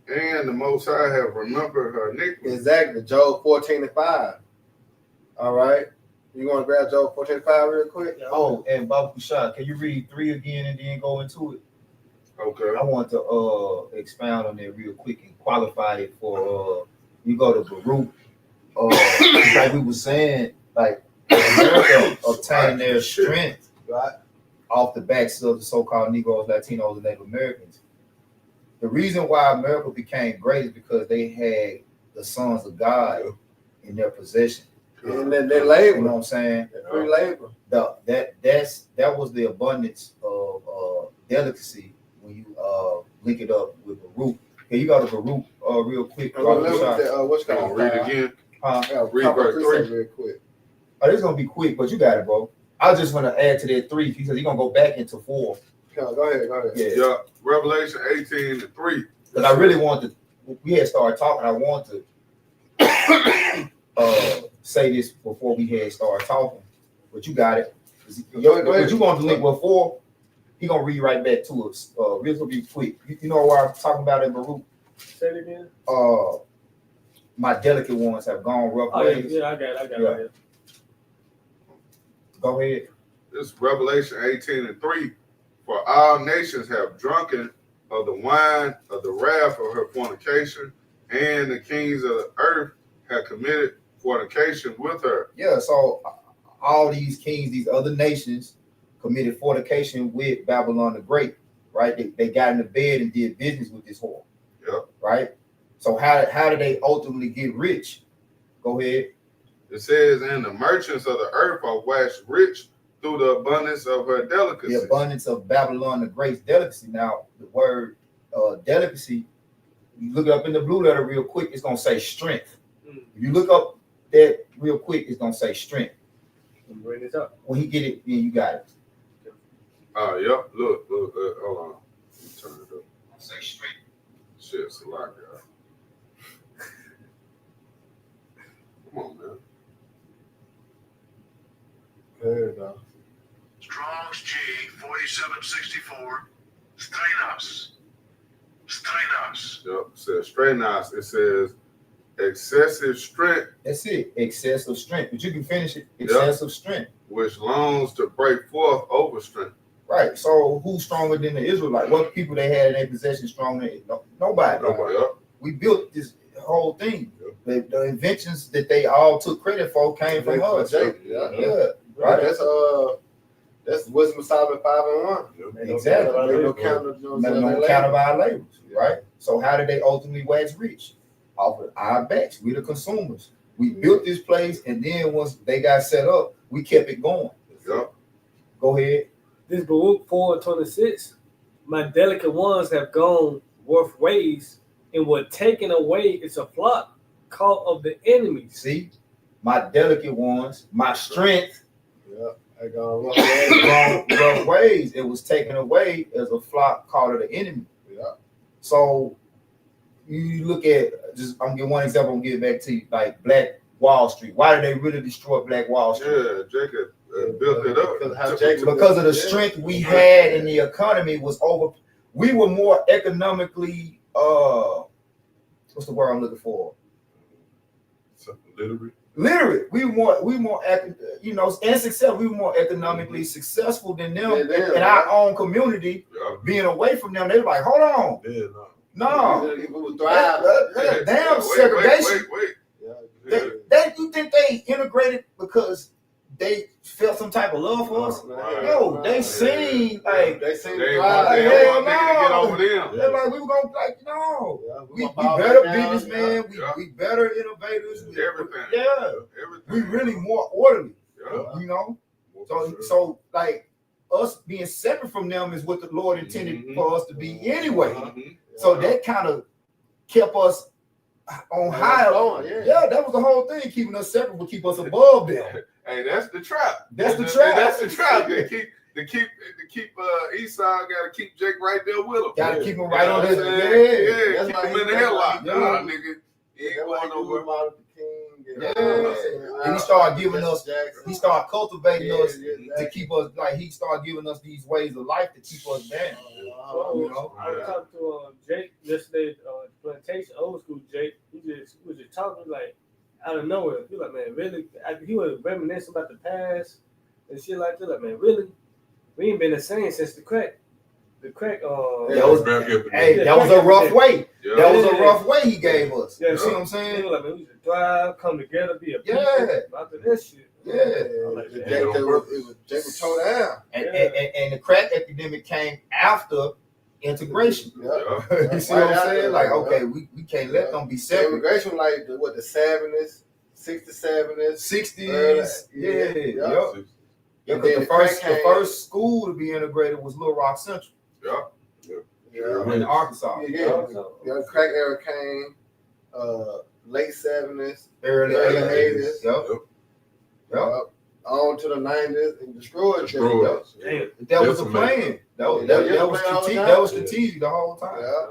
and the Most High have remembered her iniquity." Exactly. Job 14:5. All right. You want to grab Job 14:5 real quick? Oh, and Baba Kushad, can you read 3 again and then go into it? Okay. I want to expound on that real quick and qualify it for you go to Baruch. Like we were saying, like America obtained their strength Right. off the backs of the so-called Negroes, Latinos, and Native Americans. The reason why America became great is because they had the sons of God in their possession. And then they You know labor. what I'm saying? Free labor. That was the abundance of delicacy when you link it up with Baruch. Okay, you got to Baruch real quick. And remember that, what's Come called on, read it again. I gotta Read pop a verse precept 3. real quick. Oh, this is gonna be quick, but you got it, bro. I just want to add to that 3 because he's gonna go back into 4. Go ahead. Yeah, Yeah, Revelation 18 and 3. because I really wanted. We had started talking. I wanted to say this before we had started talking, but you got it. Go ahead. But you want to link with 4? He gonna read right back to us. This will be quick. You know what I'm talking about in Baruch? Say it again. My delicate ones have gone rough Oh, yeah, ways. yeah, I got it. Yeah. Right here. Go ahead. This is Revelation 18 and 3. "For all nations have drunken of the wine of the wrath of her fornication, and the kings of the earth have committed fornication with her." Yeah, so all these kings, these other nations, committed fornication with Babylon the Great, right? They got in the bed and did business with this whore. Yep. Right? So how did they ultimately get rich? Go ahead. It says, "And the merchants of the earth are waxed rich through the abundance of her delicacy." The abundance of Babylon the Great's delicacy. Now, the word delicacy, you look it up in the blue letter real quick, it's gonna say strength. If you look up that real quick, it's gonna say strength. Let me bring this up. When he get it, then you got it. Oh, yep. Look, hold on. Let me turn it up. Say strength. Shit, it's a lot, guys. Come on, man. There you go. Strong's G 4764. Strenos. Yep. It says straighten out. It says excessive strength, That's it. Excessive strength. But you can finish it. Excessive strength. which longs to break forth over strength. Right. So who's stronger than the Israelites? What people they had in their possession stronger than nobody. Yep. We built this whole thing. The inventions that they all took credit for came from us. Yeah. Right. That's Wisdom of Solomon 5:1. Exactly. No counter, No count of our labors. Right. So how did they ultimately wax rich? Off of our backs. We the consumers. We built this place, and then once they got set up, we kept it going. Yup. Go ahead. This Baruch 4:26. My delicate ones have gone worth ways and were taken away. It's a flock caught of the enemies. See, my delicate ones, my strength, Yeah, I got rough ways. It was taken away as a flock caught of the enemy. Yeah. So you look at I'm gonna give one example. I'm gonna give it back to you, like Black Wall Street. Why did they really destroy Black Wall Street? Yeah, Jacob built it up. Because of the strength we had in the economy was over. We were more economically what's the word I'm looking for? Literate. We were more you know, and successful. We were more economically successful than them in our own community. Yeah. Being away from them, they were like, hold on, Yeah, no, People thrive. damn segregation. Wait. They you think they integrated because they felt some type of love for us? No, they seen like they seen They thrive. want hell nigga to get no. over them. They're like, we were gonna like, no. Yeah, We gonna better bow down, businessmen, yeah. we better innovators. Everything. Yeah. Everything. We really more orderly, Yeah. you know? So like us being separate from them is what the Lord intended for us to be anyway. Mhm. So that kind of kept us on high. Yeah, that was the whole thing. Keeping us separate would keep us above them. Hey, that's the trap. That's the trap. That's the trap. To keep Esau gotta keep Jake right there with him. Gotta keep him right on his Yeah, That's keep why him he- in the headlock. yeah. Nah, nigga. He ain't going nowhere. And he started giving us, he started cultivating us to keep us, like he started giving us these ways of life to keep us down. So, You know? I was talking to Jake yesterday, plantation, old school Jake. We was just talking like out of nowhere. He was like, man, really? He was reminiscing about the past and shit like that. Like, man, really? We ain't been the same since the crack. The crack. That was back up. Hey, that was a rough way. Yeah. That was a rough way he gave us. Yeah, You see what I'm He saying? was like, man, we should thrive, come together, be a people. Yeah. After that shit. Jake was tore down. And the crack epidemic came after integration. Yeah. You see what I'm saying? Like, okay, we can't let them be separate. Immigration, like the 70s, 60s, 70s, 60s, yeah. Yeah, because the first school to be integrated was Little Rock Central in Arkansas. Yeah, crack era came, late 70s, Early 80s. Yep. On to the 90s and destroyed. Damn. That was the plan. That was strategic the whole time. Yeah.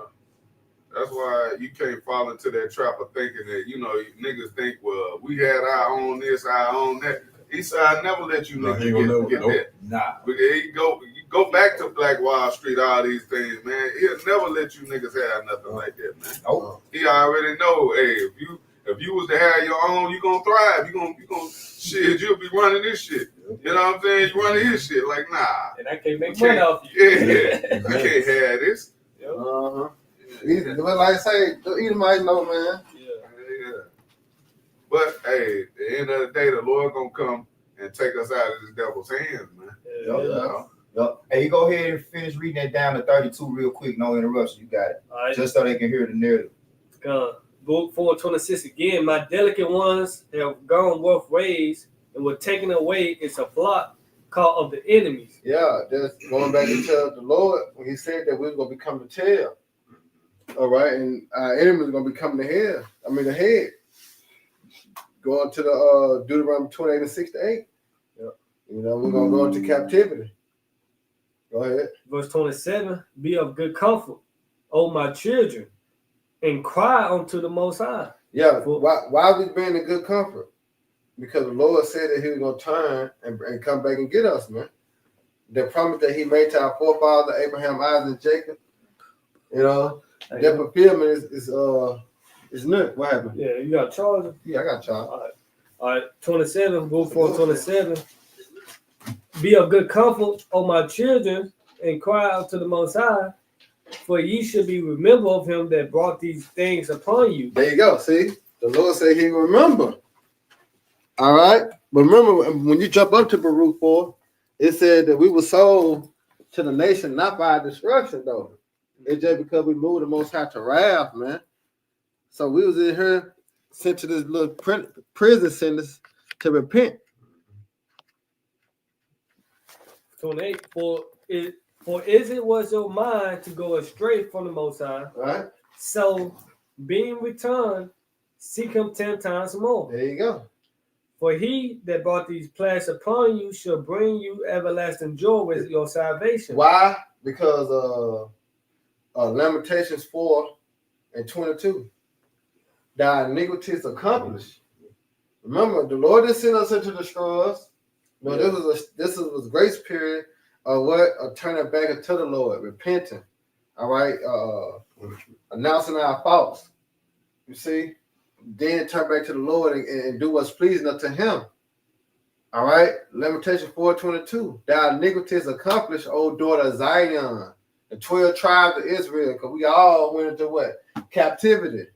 That's why you can't fall into that trap of thinking that, you know, niggas think, well, we had our own this, our own that. Eastside never let you niggas get that. Nah. You go back to Black Wall Street, all these things, man. He'll never let you niggas have nothing like that, man. Nope. He already know, hey, if you was to have your own, you gonna thrive. You gonna shit, you'll be running this shit. You know what I'm saying? You running his shit. Like, nah. And I can't make money off you. Yeah. You can't have this. But like I say, either might know, man. Yeah. But hey, at the end of the day, the Lord gonna come and take us out of this devil's hands, man. Yep. Hey, you go ahead and finish reading that down to 32 real quick. No interruption. You got it. All right. Just so they can hear the narrative. Book 4:26 again. My delicate ones have gone worth ways and were taken away. It's a flock caught of the enemies. Yeah, just going back into the Lord when He said that we was gonna become the tail. All right, and our enemies are gonna become the head. The head. Going to the Deuteronomy 28 and 6 to 8. Yeah. You know, we're gonna go into captivity. Go ahead. Verse 27, be of good comfort, O my children, and cry unto the Most High. Yeah, why we being in good comfort? Because the Lord said that He was gonna turn and come back and get us, man. The promise that He made to our forefathers, Abraham, Isaac, and Jacob, you know, that fulfillment is new. What happened? Yeah, you got charge. Yeah, I got y'all. All right, 27, book 4:27. Be of good comfort, O my children, and cry out to the Most High, for ye should be remembered of Him that brought these things upon you. There you go. See, the Lord said He remember. All right, but remember when you jump up to Baruch 4, it said that we were sold to the nation not by destruction, though. It's just because we moved the Most High to wrath, man. So we was in here sent to this little prison sentence to repent. 28. For is it was your mind to go astray from the Most High, Right? so being returned, seek him 10 times more. There you go. For he that brought these plagues upon you shall bring you everlasting joy with your salvation. Why? Because Lamentations 4:22. Thy iniquity is accomplished. Remember, the Lord didn't send us into destroy us. No, this was grace period of what? Turning back into the Lord, repenting. All right, announcing our faults. You see, then turn back to the Lord and do what's pleasing unto Him. All right, Lamentation 4:22. Thy iniquity is accomplished, O daughter of Zion, the 12 tribes of Israel, because we all went into what? Captivity.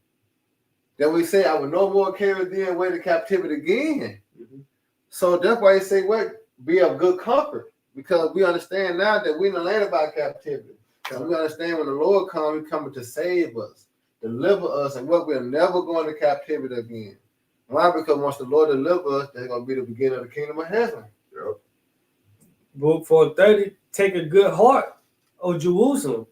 Then we say, I will no more carry thee away to captivity again. Mm-hmm. So that's why he say, what? Be of good comfort, because we understand now that we in the land of our captivity. And we understand when the Lord comes, He's coming to save us, deliver us, and what we're never going to captivity again. Why? Because once the Lord delivers us, that's going to be the beginning of the kingdom of heaven. Yep. Book 430. Take a good heart, O Jerusalem,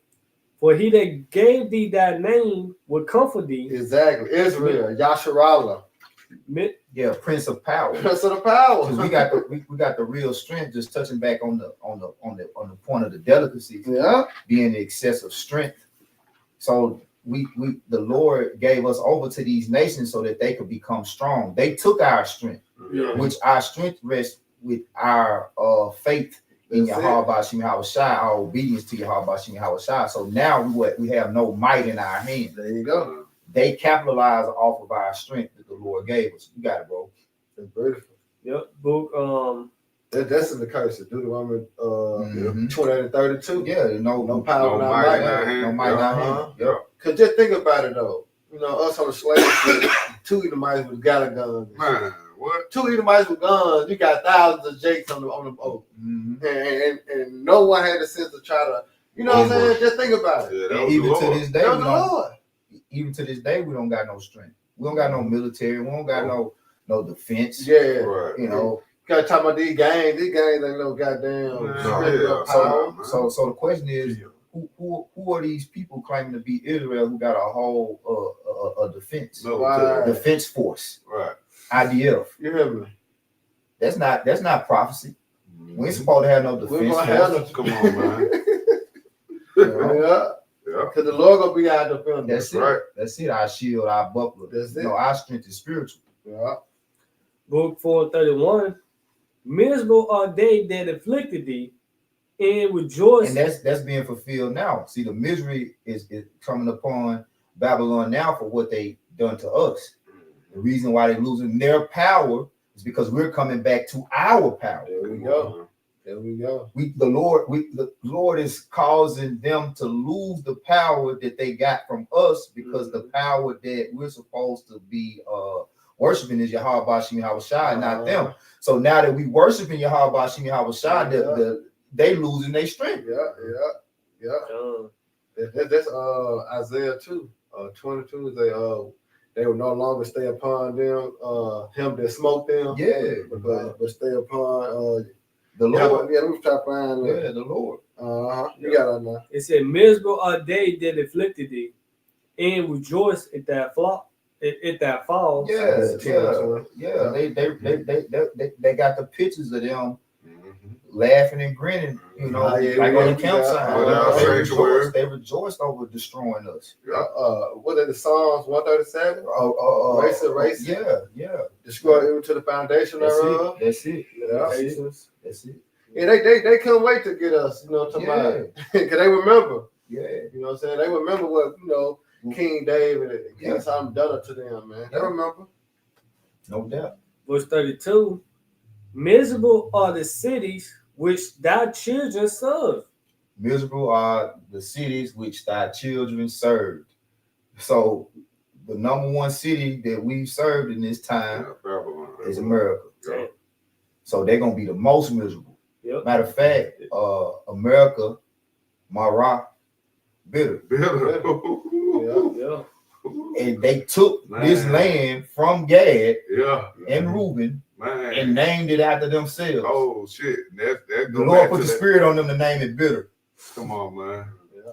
for he that gave thee thy name will comfort thee. Exactly. Israel, Yasharallah. Yeah, Prince of Power. Prince of the power. Because we got the real strength. Just touching back on the point of the delicacy, Yeah. being the excessive strength. So the Lord gave us over to these nations so that they could become strong. They took our strength, Yeah. which our strength rests with our faith in Yahweh Bashim Yahushai, our obedience to Yahweh Bashim Yahushai. So now we have no might in our hands. There you go. They capitalize off of our strength that the Lord gave us. You got it, bro. It's beautiful. Yep. Book That's in the curse. Deuteronomy 28:32. Yeah, no power, No no might might. in our hand. No might in our hand. Uh-huh. Yeah. Cause just think about it though. You know, us on the slave ship, 2 Edomites with got a gun. Man, what? 2 Edomites with guns. You got thousands of jakes on the boat, and no one had the sense to try to. You know what I'm saying? Just think about it. Yeah, that And was even the to Lord. this day, That was the Lord. even to this day, we don't got no strength. We don't got no military. We don't got no defense. Yeah. Right. You know. Gotta talk about these gangs. These gangs ain't no goddamn Man, strength or yeah. power. So the question is, who are these people claiming to be Israel who got a whole a defense, Right. defense force, Right. You IDF? hear me? That's not prophecy. We ain't supposed to have no We defense gonna have force. no. Come on, man. Yeah. Yeah. Cause the Lord gonna be our defender. That's it. right. That's it. Our shield, our buckler. That's it. No, our strength is spiritual. Yeah. Book 431. Miserable are they that afflicted thee, and rejoice. And that's being fulfilled now. See, the misery is coming upon Babylon now for what they done to us. The reason why they're losing their power is because we're coming back to our power. There we go. There we go. The Lord is causing them to lose the power that they got from us, because the power that we're supposed to be worshiping is Yahweh Bashim Yahushai, not them. So now that we worshiping Yahweh Bashim Yahushai, they losing their strength. Yeah. That's Isaiah 2:22. They will no longer stay upon them, him that smote them. Yeah, but stay upon the Lord. Yeah, let me try to find Yeah, the Lord. You got it now. It said, miserable are they that afflicted thee, and rejoice at that fall. Yeah. They got the pictures of them laughing and grinning, like on the campsite. They rejoiced over destroying us. What are the Psalms 137? Race. Yeah. Destroy even to the foundation thereof. That's it. That's it. Yeah, they couldn't wait to get us, to mind. Because they remember. Yeah. You know what I'm saying? They remember what, King David and King Solomon done it to them, man. They remember. No doubt. Verse 32. Miserable are the cities which thy children serve. Miserable are the cities which thy children served. So the number one city that we've served in this time is America. Yeah. So they're gonna be the most miserable. Yep. Matter of fact, America, Mara, bitter. Yeah. and they took this Man. land from Gad Yeah. and Reuben Man. and named it after themselves. Oh shit. That The go Lord back put to the that. spirit on them to name it bitter. Come on, man.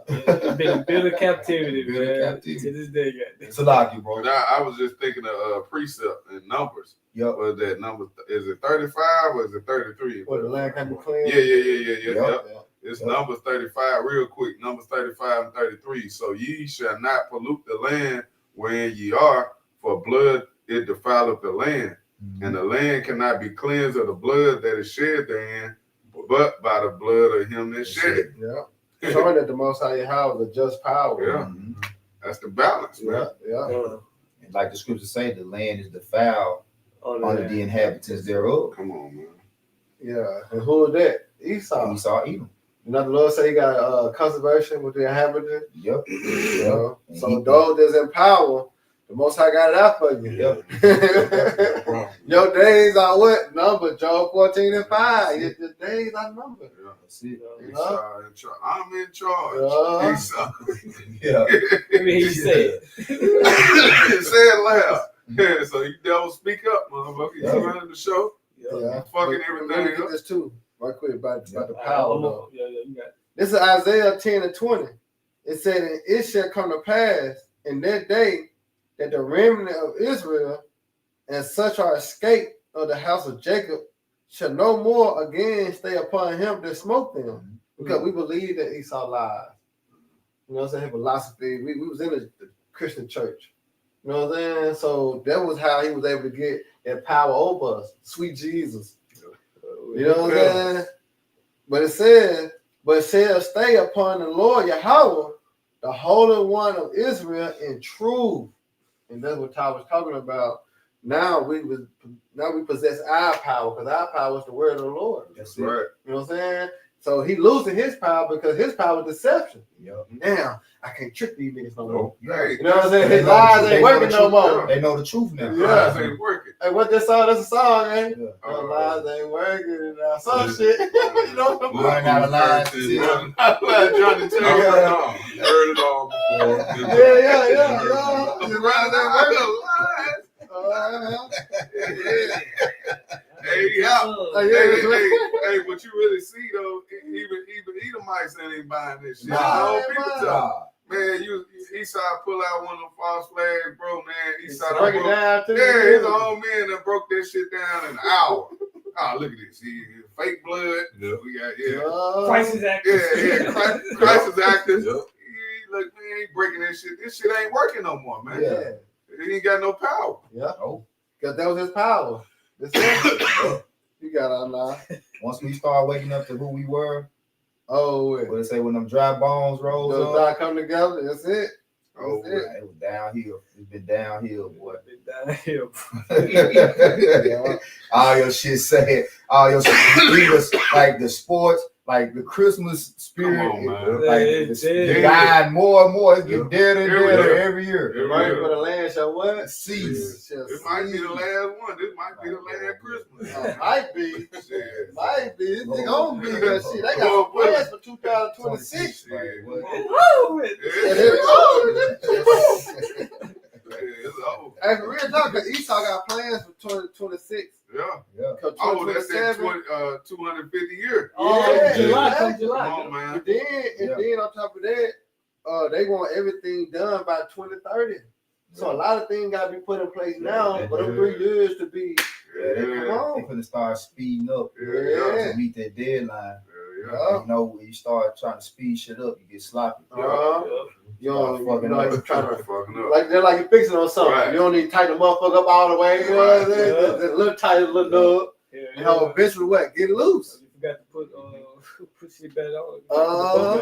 It's been bitter captivity, Bitter man. captivity. To this day, goddamn. Salaki, bro. But I was just thinking of precept and numbers. Yep. Was that number? Is it 35 or is it 33? What, the land can be clean? Yeah. Yep. It's Yep. Numbers 35, real quick. Numbers 35 and 33. So ye shall not pollute the land wherein ye are, for blood it defileth the land. And the land cannot be cleansed of the blood that is shed therein, but by the blood of him that shed it. Yeah. Showing that the Most High Yahweh is a just power. Yeah. Mhm. That's the balance, man. Yeah. And like the scriptures say, the land is defiled under the inhabitants thereof. Come on, man. Yeah. And who is that? Esau. Esau, Edom. You know, the Lord say he got conservation with the inhabitants. Yep. You know? And So he- those that's in power, the Most High got it out for you. Yep. Your days are what? Number, Job 14 and 5. Your days are numbered. Yeah. That's it. Esau in charge. I'm in charge. Yeah. Esau. Yeah. Let me hear you say it. Say it loud. Yeah, so you devil speak up, motherfucker. You Yeah. running the show. Yeah. Fucking Let me everything get up. this too, right quick, about the All power. right, though. yeah, you got it. This is Isaiah 10 and 20. It said, and it shall come to pass in that day that the remnant of Israel and such are escaped of the house of Jacob shall no more again stay upon him that smote them. Because we believe that Esau lies. You know what I'm saying? Philosophy. We was in the Christian church. You know what I'm saying? So that was how he was able to get that power over us. Sweet Jesus. You know what I'm saying? But it says, but shall stay upon the Lord Yahweh, the Holy One of Israel, in truth. And that's what Ty was talking about. Now we possess our power, because our power is the word of the Lord. That's it. Right. You know what I'm saying? So he losing his power because his power is deception. Yep. Now I can't trick these niggas no more. Hey, You know what I'm saying? They His know the lies truth. ain't They know working the no truth. more. They know the truth now. Yeah. Lies ain't working. Hey, what that song? That's a song, man. Yeah. Your lies ain't working now. Some shit. You know what I'm Learn how to lie. Johnny Taylor. Yeah. You heard it all before. Yeah. Your lies ain't working. Hey, yeah. Hey, what you really see though, even Edomites ain't buying this shit. Nah. No, people tell Nah. man, Esau pull out one of them false flags, bro, man. Esau Break it broke, down to yeah, you. his own man that broke that shit down in an hour. Oh, look at this. He fake blood. Yeah. We got, Crisis actors. crisis actors. Yep. He, look, man, he breaking that shit. This shit ain't working no more, man. Yeah. He ain't got no power. Yeah. Oh. Because that was his power. Deception. You got to now. Once we start waking up to who we were, Oh, what they say when them dry bones rose those up, dots come together. That's it. Oh, That's it. it was downhill. It's been downhill, boy. Downhill. All your shit sad. All your shit, like the sports, like the Christmas spirit. Come on, man. Like It's it died more and more. It's getting deader and Every deader year. every year. Every Right year. for the land shall what? Cease. Shall This might be the cease. last one. This might be the last Christmas. Might be. Shit. Might be. This nigga gonna be that shit. They Come got on, plans for 2026. Shit. What? Woo! And it's over. It's over. Hey, for real talk, because Esau got plans for 2026. Yeah. Yeah. Oh, that's that 2027. 250 years. Oh, Yeah, July, exactly. come July. Come on, man. And then on top of that, they want everything done by 2030. So a lot of things got to be put in place now for them 3 years to be. Yeah, they on. finna start speeding up Yeah. to meet that deadline. Yeah. You know, when you start trying to speed shit up, you get sloppy. You know, Fucking you up. trying to Fucking up. like they're like you fixing on something. Right. You don't need to tighten the motherfucker up all the way. You know what I'm saying? Right. Just a little tight, a little nub. Yeah, And how eventually what? Get loose. You forgot to put shit back on. Oh,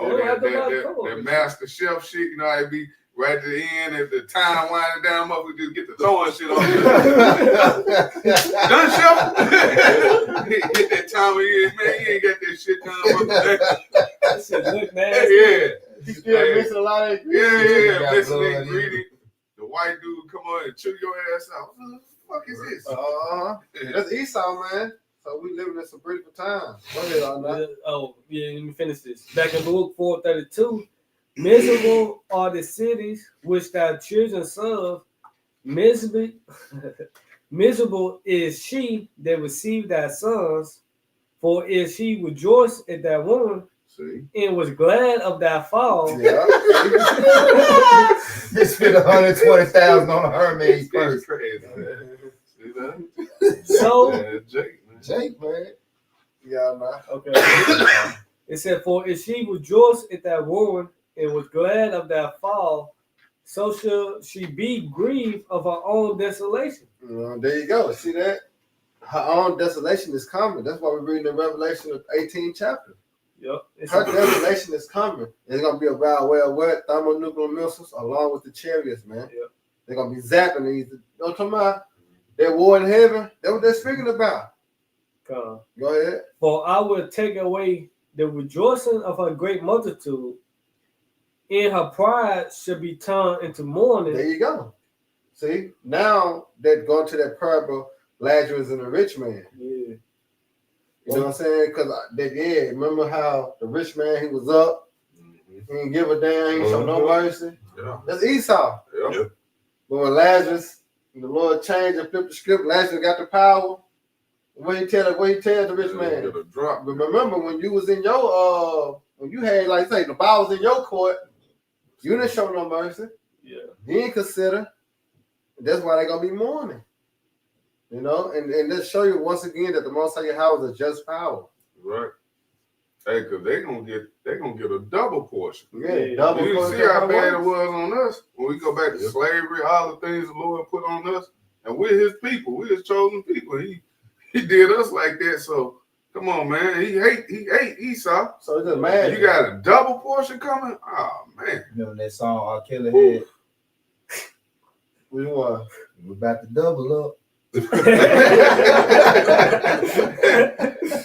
Yeah, that master chef shit, you know, it be right at the end, at the time winding down, up, we just get the throwing shit on. Done, chef? Get that time of year, man, you ain't got that shit done. That shit look nasty. Yeah. You still missing a lot of Yeah, got listen, blood in ingredient. The white dude come on and chew your ass out. What the fuck is this? That's Esau, man. So we living in some beautiful times. Go ahead, on that. Oh, yeah, let me finish this. Back in Luke 4:32, Miserable are the cities which thy children serve. Miserable, miserable is she that received thy sons. For if she rejoiced at thy womb See? and was glad of thy fall, Yeah. Just spent 120,000 on a Hermes purse. Crazy, man. See that? so Yeah, Jake, man. Jake, man. Yeah, man. okay. It said, for if she rejoiced at thy womb and was glad of thy fall, so shall she be grieved of her own desolation. There you go. See that? Her own desolation is coming. That's why we're reading in Revelation of 18th chapter. Yep. Her desolation is coming. It's gonna be a wild, wet thermonuclear missiles along with the chariots, man. Yep. They're gonna be zapping these. Don't talk about that war in heaven. That's what they're speaking about. Come. Go ahead. For I will take away the rejoicing of her great multitude, and her pride shall be turned into mourning. There you go. See, now they're going to that parable, Lazarus and the rich man. Yeah. You know what I'm saying? Because remember how the rich man, he was up, he didn't give a damn, he showed no mercy. Yeah. That's Esau. Yeah. But when Lazarus, the Lord changed and flipped the script, Lazarus got the power. What he tell the rich man? Get a drop. But remember when you was in your when you had, like say, the ball was in your court, you didn't show no mercy. Yeah. You didn't consider. That's why they're gonna be mourning. You know, and let's show you once again that the Most High Yahweh is a just power. Right. Hey, cause they gonna get a double portion. Yeah, double. You portion see how of bad power. it was on us when we go back to slavery, all the things the Lord put on us, and we're His people, we're His chosen people. He did us like that. So come on, man. He ate Esau. So it's just mad. You got a double portion coming. Oh man. Remember that song R. Kelly had? Which one? We're about to double up.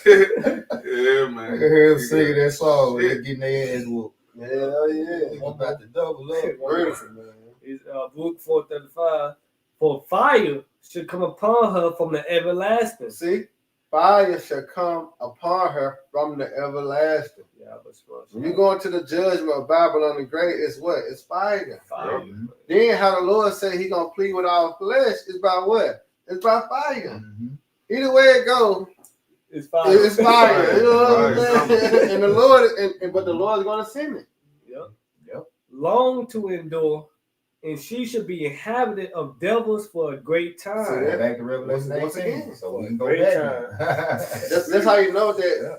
Yeah, man. I heard him singing that song when Shit. they're getting their ass whooped. Yeah. I'm about to double up. Beautiful, man. It's Luke 4:35. For fire should come upon her from the everlasting. See, fire shall come upon her from the everlasting. Yeah, but When you go into the judgment of Babylon the Great, it's what? It's fire. fire. Then how the Lord say He gonna plead with our flesh is by what? It's by fire. Mhm. Either way it goes, It's fire. it's fire. You know what I'm Fire. saying? And the Lord, but the Lord is gonna send it. Yep. Long to endure, and she should be inhabited of devils for a great time. See that? Back to Revelation Once 18. again. So we can go Great back. That's how you know that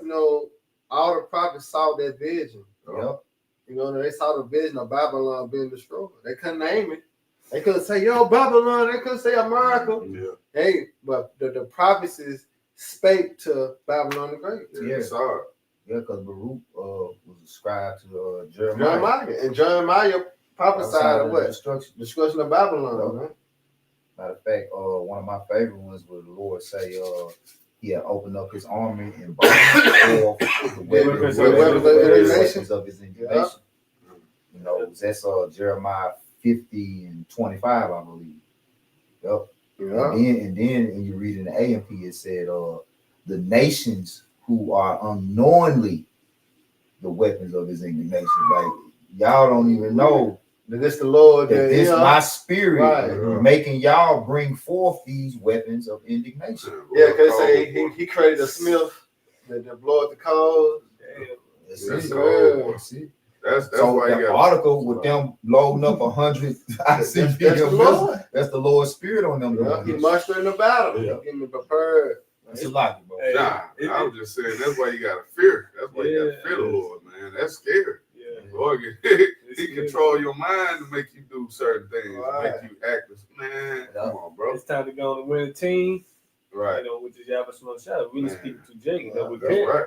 all the prophets saw that vision. Yep. You know, they saw the vision of Babylon being destroyed. They couldn't name it. They couldn't say, yo, Babylon. They couldn't say America. Yeah. Hey, but the prophecies spake to Babylon the Great. Yeah. Sorry. Yeah, because Baruch was ascribed to Jeremiah. And Jeremiah prophesied of what? Destruction. of Babylon. Man. Matter of fact, one of my favorite ones was the Lord say he had opened up his army and brought forth the weapons of his indignation. Yeah. You know, that's Jeremiah 50 and 25, I believe. Yep. Yeah. And then when you read in the AMP, it said the nations who are unknowingly the weapons of his indignation. Like y'all don't even know That this the Lord that this my spirit Right. making y'all bring forth these weapons of indignation. Yeah, because say he created a smith that blow up the coals. That's That's it. all. That's it. That's So why you the got article with them loading up 100 That's the ICP, Lord. that's the Lord's spirit on them. Yeah, he mustering the battle. Yeah. Getting prepared. That's a lot, bro. Hey, Nah, I'm just saying that's why you gotta fear. That's why you gotta fear the Yeah. Lord, man. That's scary. Yeah. Lord, he control your mind to make you do certain things, Right. make you act. Man, come on, bro. It's time to go on the winning team. Right. You know, which is Yabba Smoke Shot. Really Man. speaking to Jake. That we That's can. right.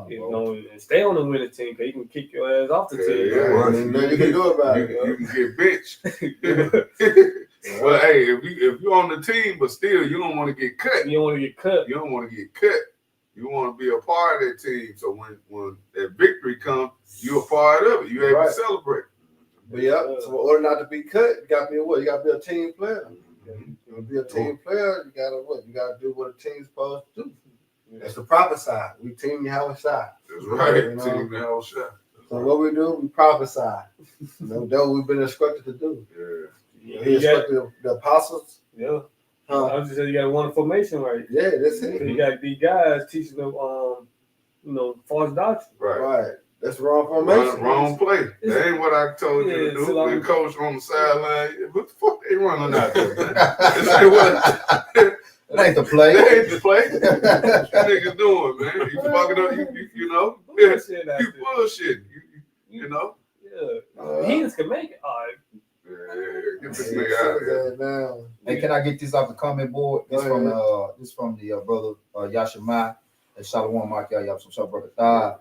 You know, and stay on the winning team because he can kick your ass off the Yeah, team. yeah. Right. Ain't nothing you can do about it. You can get benched. Well, hey, if you're on the team, but still you don't want to get cut. You don't want to get cut. You don't want to get cut. You want to be a part of that team. So when that victory comes, you're a part of it. You're able Right. to celebrate. But yeah, so in order not to be cut, you gotta be a what? You gotta be a team player. You wanna be a team player, you gotta what? You gotta do what a team's supposed to do. That's the proper side. We team Yahweh side. That's right. You know? Team now shot. That's So what we do, we prophesy. That's what we've been instructed to do. Yeah. He instructed the apostles. Yeah. Huh? I was just saying you got one formation right. Yeah, that's it. You got these guys teaching them, false doctrine. Right. That's wrong formation. Wrong play. That ain't what I told you to do. so The coach on the sideline, what the fuck they running out there, man? That ain't the play. That ain't the play. What you niggas doing, man? You fucking up, you know? Bullshit out You there. bullshit. You know? Yeah. Heathens can make it. All right. Yeah, get this nigga out of here. Now. Hey, can I get this off the comment board? This Go from ahead. this from the brother Yashima and Shalom Mark Yab brother Thad.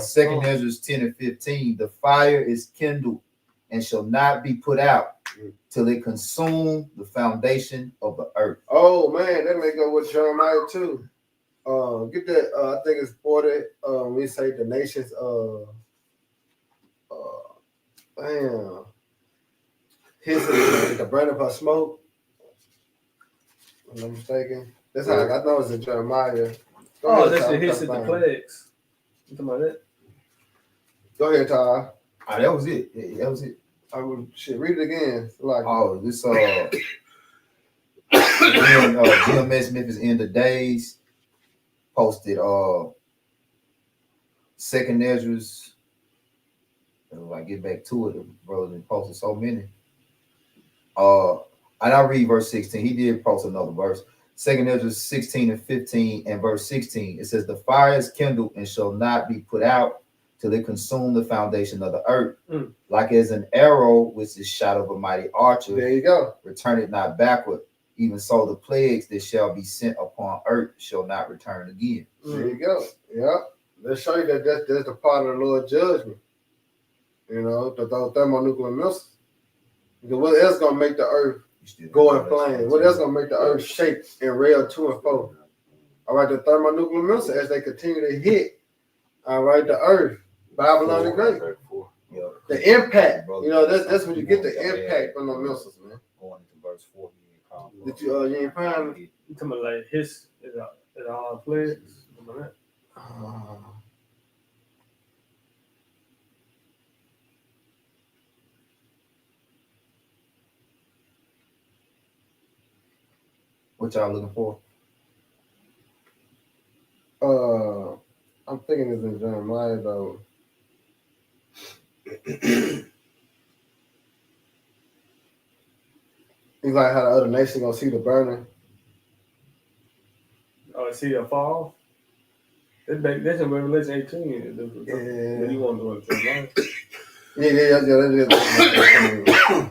Second Ezra 10 and 15. The fire is kindled and shall not be put out till it consume the foundation of the earth. Oh man, that may go with Jeremiah too. Get that. I think it's 40. We say the nations. Damn. His the brand of her smoke. If I'm not mistaken. That's how I know it's in Jeremiah. Go Oh, ahead, that's Ty. the history of the plagues. You talking about that? Go ahead, Ty. Ah, that was it. Yeah, that was it. I would read it again. Like This GMS Memphis End of Days posted Second Ezra's. If I get back to it, the brother been posted so many. And I read verse 16. He did post another verse. Second Ezra 16 and 15 and verse 16. It says, the fire is kindled and shall not be put out till it consume the foundation of the earth. Like as an arrow which is shot of a mighty archer. there you go. Return it not backward. Even so the plagues that shall be sent upon earth shall not return again. There you go. Yeah. Let's show you that that's the part of the Lord's judgment. You know, those thermonuclear missiles. Because what else gonna make the earth go in flames? What else gonna make the earth shake and rail to and fro? All right, the thermonuclear missiles as they continue to hit, all right, the earth, Babylon the Great. The impact, you know, that's when you get the impact from the missiles, man. Going into verse 4. Did you ain't find You talking about like his is all plagues? What y'all looking for? I'm thinking it's in Jeremiah though. It's like how the other nation gonna see the burning. Oh, see a fall? That's in Revelation 18. Yeah. You want to do it?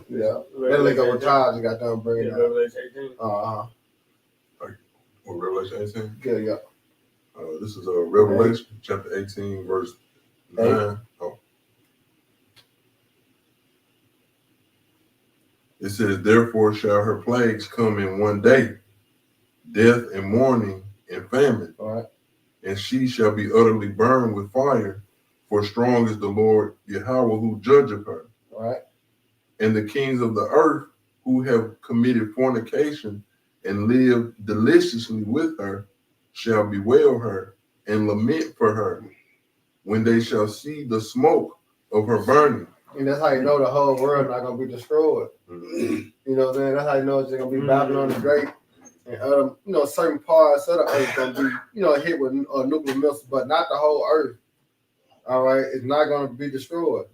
Yeah. That link up with Todd, you got them bringing up. Revelation 18. What, Revelation 18? Yeah. This is Revelation chapter 18, verse 9. Oh. It says, therefore shall her plagues come in one day, death and mourning and famine. All right. And she shall be utterly burned with fire, for strong is the Lord Yahweh who judgeth her. All right. And the kings of the earth who have committed fornication and lived deliciously with her shall bewail her and lament for her when they shall see the smoke of her burning. And that's how you know the whole world not gonna be destroyed. You know what I'm saying? That's how you know it's gonna be Babylon the Great and certain parts of the earth gonna be, hit with nuclear missiles, but not the whole earth. All right, it's not gonna be destroyed.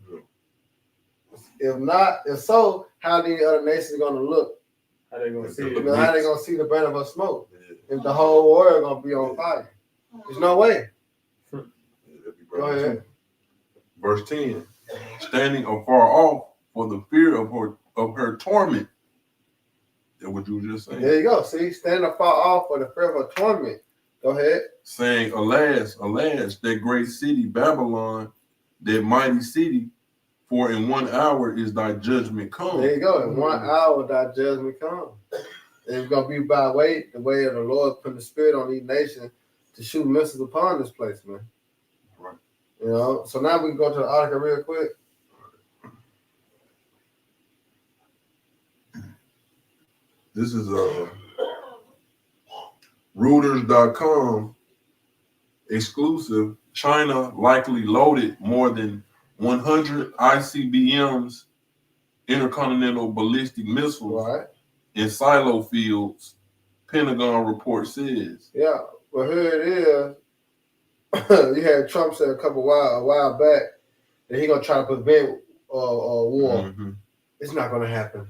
If so, how the other nations gonna look? How they gonna see it? You know, how they gonna see the burn of her smoke? If the whole world gonna be on fire, there's no way. Go ahead. Verse 10, standing afar off for the fear of her torment. That's what you were just saying. There you go. See, standing afar off for the fear of her torment. Go ahead. Saying, alas, alas, that great city Babylon, that mighty city, for in 1 hour is thy judgment come. There you go. In 1 hour thy judgment comes. And it's gonna be by the way of the Lord putting the spirit on these nations to shoot missiles upon this place, man. Right. You know, so now we can go to the article real quick. This is Reuters.com exclusive China likely loaded more than 100 ICBMs, intercontinental ballistic missiles, Right. in silo fields, Pentagon report says. Yeah. Well, here it is. You had Trump say a while back that he gonna try to prevent war. Mhm. It's not gonna happen.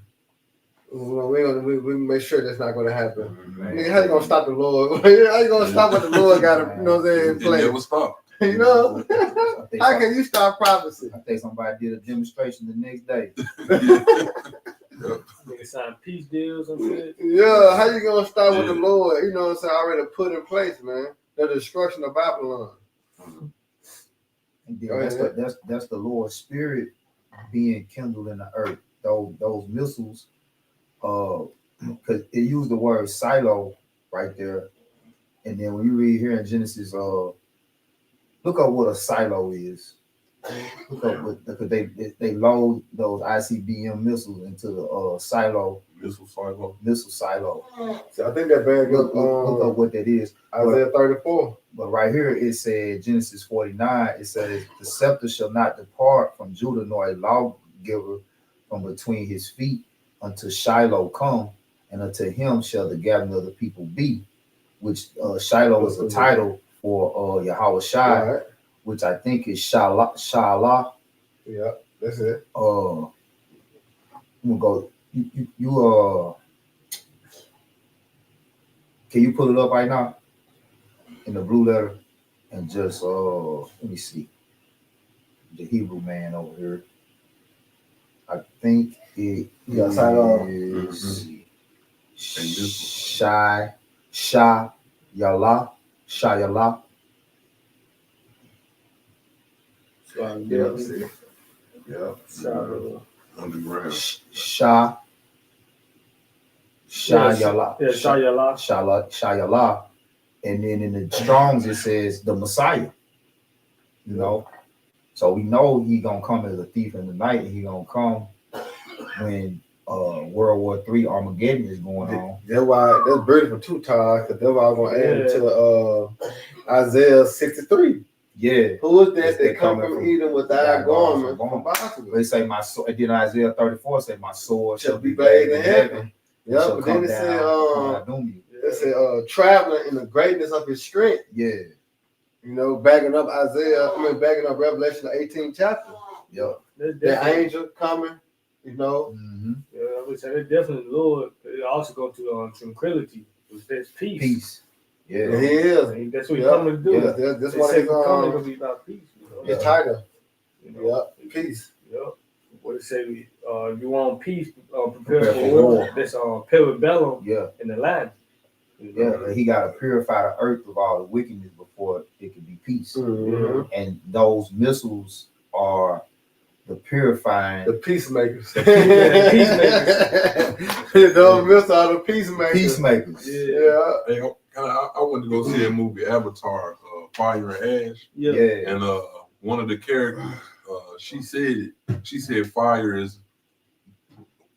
We make sure that's not gonna happen. Mhm. Nigga, how you gonna stop the Lord? How you gonna stop what the Lord got? You know what I'm saying? In It place. never stopped. You know? I think How can you stop prophecy? I think somebody did a demonstration the next day. Nigga sign peace deals and shit. Yeah, how you gonna stop with the Lord? You know what I'm saying? Already put in place, man. The destruction of Babylon. And then that's the Lord's spirit being kindled in the earth. Those missiles, because it used the word silo right there. And then when you read here in Genesis, look up what a silo is. Look up what, because they load those ICBM missiles into the silo. Missile silo. Missile silo. So I think that bad Look up what that is. Isaiah 34. But right here it said Genesis 49. It says the scepter shall not depart from Judah, nor a lawgiver from between his feet until Shiloh come, and unto him shall the gathering of the people be. Which Shiloh is a title for Yahweh Shai, Right. which I think is Shala. Yeah, that's it. I'm gonna go. You can you pull it up right now in the blue letter and just let me see the Hebrew man over here. I think it Yeah, Shiloh. is Mm-hmm. Shayala. Yeah, see. Yeah. Underground. Shayala. Yeah, Shayala. Shayala. And then in the Strong's it says the Messiah. You know, so we know he gonna come as a thief in the night, and he gonna come when World War III Armageddon is going on. That's why that's beautiful too, Todd, because that's why I'm gonna add it to Isaiah 63. Yeah. Who is that that come from Edom with thy garment from Boston? They say my sword, and then Isaiah 34 said my sword Shall be bathed in heaven. Yeah, but then it said traveling in the greatness of his strength. Yeah. You know, backing up backing up Revelation the 18th chapter. Yeah. The angel coming, you know. Mm-hmm. Yeah, I would say that definitely Lord. It also go to tranquility, which that's peace. Peace. Yeah. He is. That's what he's coming to do. Yeah, that's what he's coming to be about peace. You know? His title. You know? Yeah, peace. Yeah. What it say? You want peace? Prepare for war. That's parabellum. Yeah. In the land. You know? Yeah, he got to purify the earth of all the wickedness before it can be peace. Mm-hmm. And those missiles are the purifying. The peacemakers. The peacemakers. Those missiles are the peacemakers. Peacemakers. Yeah. Hey, I went to go see a movie, Avatar, Fire and Ash. Yeah. And one of the characters, she said fire is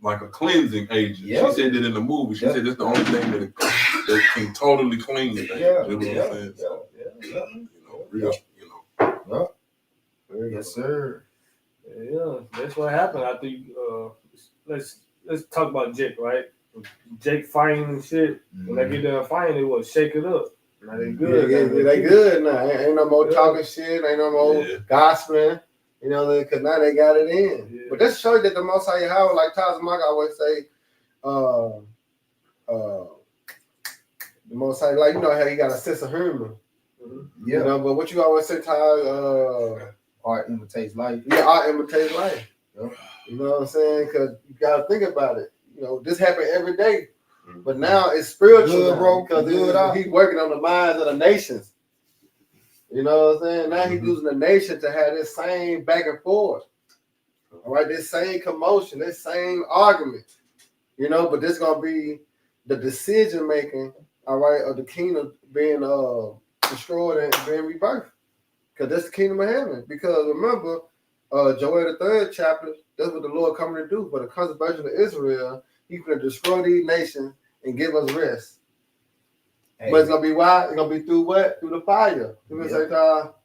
like a cleansing agent. Yep. She said that in the movie. She said it's the only thing that can totally clean things. Yeah. You know what I'm saying? So, real, Yes, sir. Yeah, that's what happened after you. Let's talk about Jake, right? Jake fighting and shit. When they get done fighting, they will shake it up. Now they good. Yeah, they good now. Ain't no more talking shit. Ain't no more gospeling. You know, because now they got it in. Yeah. But that shows that the Most High Yahweh, like Tazmach always say, the Most High, like, you know how he got a sense of humor. Mm-hmm. Yeah. You know, but what you always say, Taz, art imitates life. Yeah, art imitates life. Yeah. You know what I'm saying? Because you got to think about it. You know, this happen every day. But now it's spiritual, bro, because he's working on the minds of the nations. You know what I'm saying? Now he's using the nation to have this same back and forth. All right, this same commotion, this same argument. You know, but this going to be the decision making, all right, of the kingdom being destroyed and being rebirthed. Because that's the kingdom of heaven. Because remember, Joel the 3rd chapter, that's what the Lord coming to do. For the conservation of Israel, he's going to destroy these nations and give us rest. Hey. But it's going to be why? It's going to be through what? Through the fire.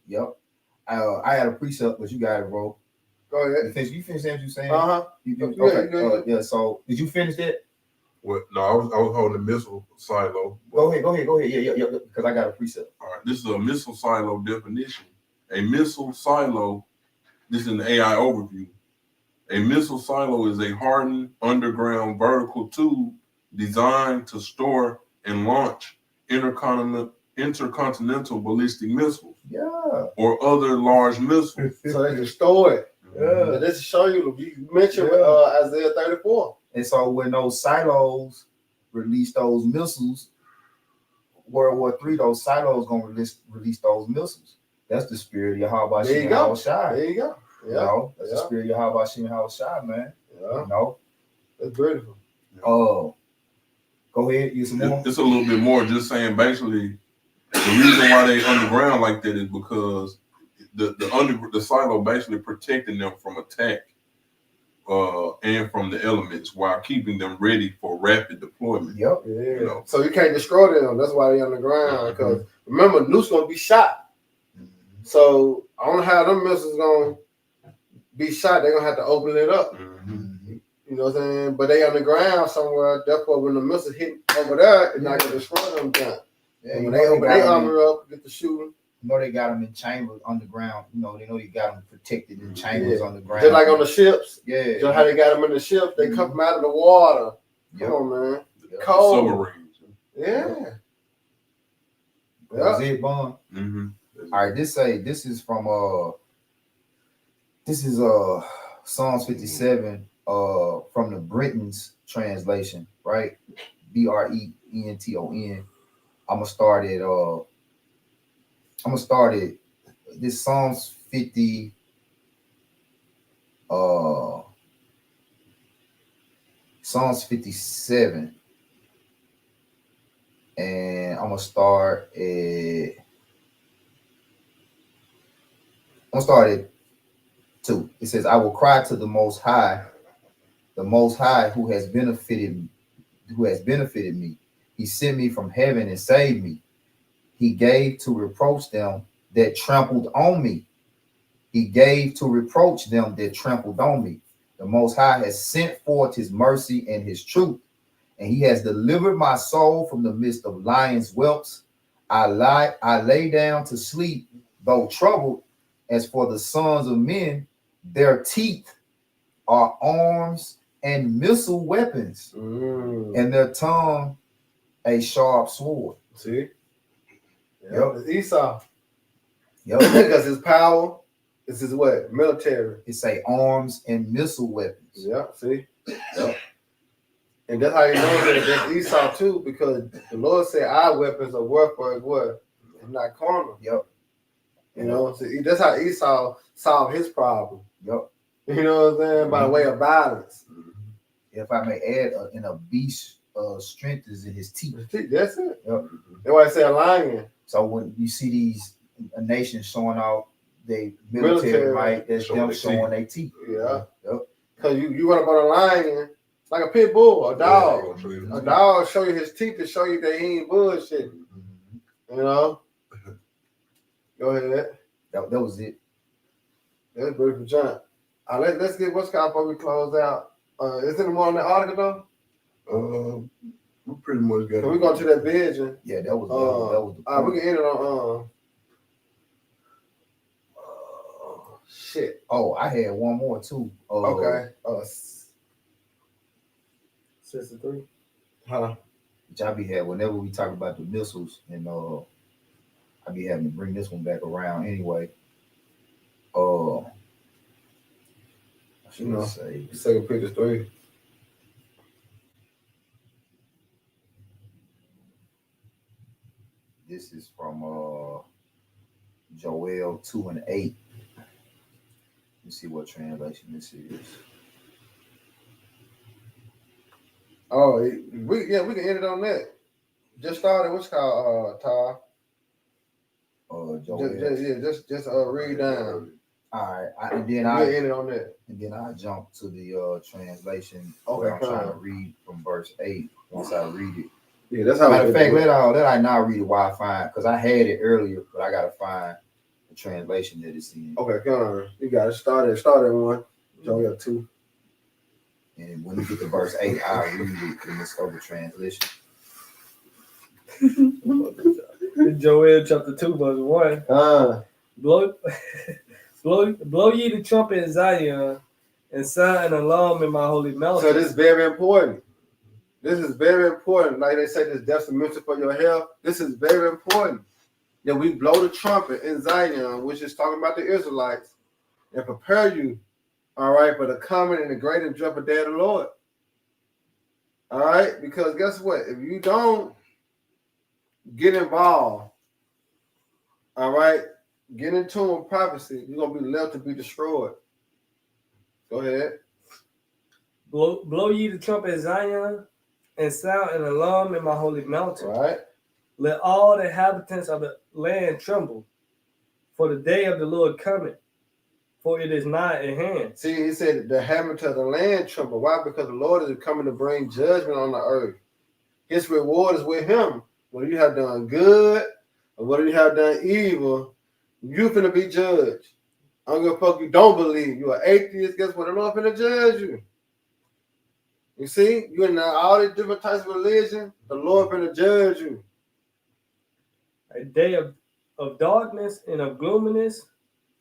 Yep. I had a precept, but you got it, bro. Go ahead. You finished what you saying? Uh-huh. Okay. Yeah. So did you finish that? What? No, I was holding the missile silo. Go ahead. Yeah. Because I got a precept. All right, this is a missile silo definition. A missile silo, this is an AI overview. A missile silo is a hardened underground vertical tube designed to store and launch intercontinental ballistic missiles. Yeah. Or other large missiles. So they can store it. Yeah. And this is show you mentioned Isaiah 34. And so when those silos release those missiles, World War III, those silos gonna release those missiles. That's the spirit of Yahweh Shem Shai. There you go. Yeah. You know, that's the spirit of Yahweh Shem Shai, man. Yeah. You know? That's beautiful. Oh. Go ahead, use some more. It's a little bit more, just saying basically the reason why they underground like that is because the silo basically protecting them from attack and from the elements while keeping them ready for rapid deployment. Yep. Yeah. You know? So you can't destroy them. That's why they underground. Because remember, nukes gonna be shot. So I don't know how them missiles gonna be shot. They're gonna have to open it up. You know what I'm saying? But they underground somewhere. Therefore, when the missiles hit over there, it's not gonna destroy them down. Yeah, when they open their armor up, get the shooting. You know they got them in chambers underground. You know they got them protected in chambers underground. Just like on the ships. Yeah. Just how they got them in the ships. They come from out of the water. Come on, man. Cold. Submarines. Yeah. That's it, Bond. All right, this is from Psalms 57 from the Brenton's translation, right? Brenton. I'm gonna start it. This Psalms 50. Psalms 57, and I'm gonna start at 2. It says, "I will cry to the Most High who has benefited me. He sent me from heaven and saved me. He gave to reproach them that trampled on me. He gave to reproach them that trampled on me. The Most High has sent forth his mercy and his truth, and he has delivered my soul from the midst of lions' whelps. I lay down to sleep, though troubled. As for the sons of men, their teeth are arms and missile weapons, and their tongue a sharp sword." See? Yep. It's Esau. Yep. Because his power is his what? Military. It say arms and missile weapons. Yeah, see? Yep. And that's how you know that that's Esau too, because the Lord said our weapons are worth for what? It's not carnal. Yep. You know, so that's how Esau solved his problem. Yep. You know what I'm saying? By way of violence. If I may add, in a beast strength is in his teeth. That's it. Yep. That's why I say a lion. So when you see these nations showing off their military might, that's them showing their teeth. Yeah. Yep. Because you run up on a lion, like a pit bull, a dog. A dog show you his teeth to show you that he ain't bullshit. You know? Go ahead. That was it. That's beautiful, John. Let's get what's called before we close out. Is there more on the article though? We pretty much got it. So we go to that vision. Yeah, that was the we can end it on shit. Oh, I had one more too. Okay. 63. Huh? Which I be had whenever we talk about the missiles, and I be having to bring this one back around anyway. I should say Second Peter 3. This is from Joel 2:8. Let's see what translation this is. Oh, we can end it on that. Just started. What's called Ty? Joel. Just read down. All right, and then I end it on that. And then I jump to the translation. Okay, where I'm trying to read from verse 8. Once I read it. Yeah, that's how. Matter of fact, let I now read it while I find, because I had it earlier, but I gotta find the translation that it's in. Okay, come on. You got it. Start at 1. Joe got 2. And when you get to verse 8, I'll read it in this other translation. Joel chapter 2, verse 1. Blow ye the trumpet in Zion, and sound an alarm in my holy mountain. So this is very important. This is very important. Like they say, this detrimental for your health. This is very important that we blow the trumpet in Zion, which is talking about the Israelites, and prepare you, all right, for the coming and the great and dreadful day of the Lord. All right, because guess what? If you don't get involved, all right, get in tune with prophecy, you're gonna be left to be destroyed. Go ahead. Blow ye the trumpet in Zion, and sound an alarm in my holy mountain. All right. Let all the inhabitants of the land tremble, for the day of the Lord cometh, for it is nigh at hand. See, he said the inhabitants of the land tremble. Why? Because the Lord is coming to bring judgment on the earth. His reward is with him. Whether you have done good or whether you have done evil, you're finna be judged. I don't give a fuck you don't believe. You're an atheist. Guess what? The Lord finna judge you. You see? You're in all these different types of religion. The Lord finna judge you. A day of darkness and of gloominess,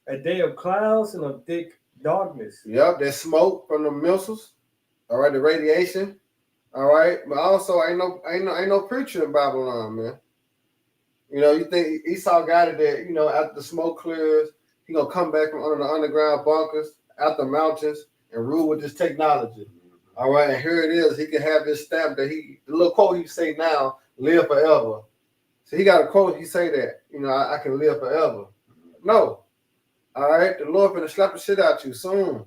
a day of clouds and of thick darkness. Yep, there's smoke from the missiles. All right, the radiation. All right, but also ain't no preacher in Babylon, man. You know, you think Esau got it that, you know, after the smoke clears, he gonna come back from under the underground bunkers, out the mountains, and rule with this technology. All right, and here it is. He can have this stamp that the little quote he say now, live forever. So he got a quote, he say that, you know, I can live forever. No. All right, the Lord finna slap the shit out you soon.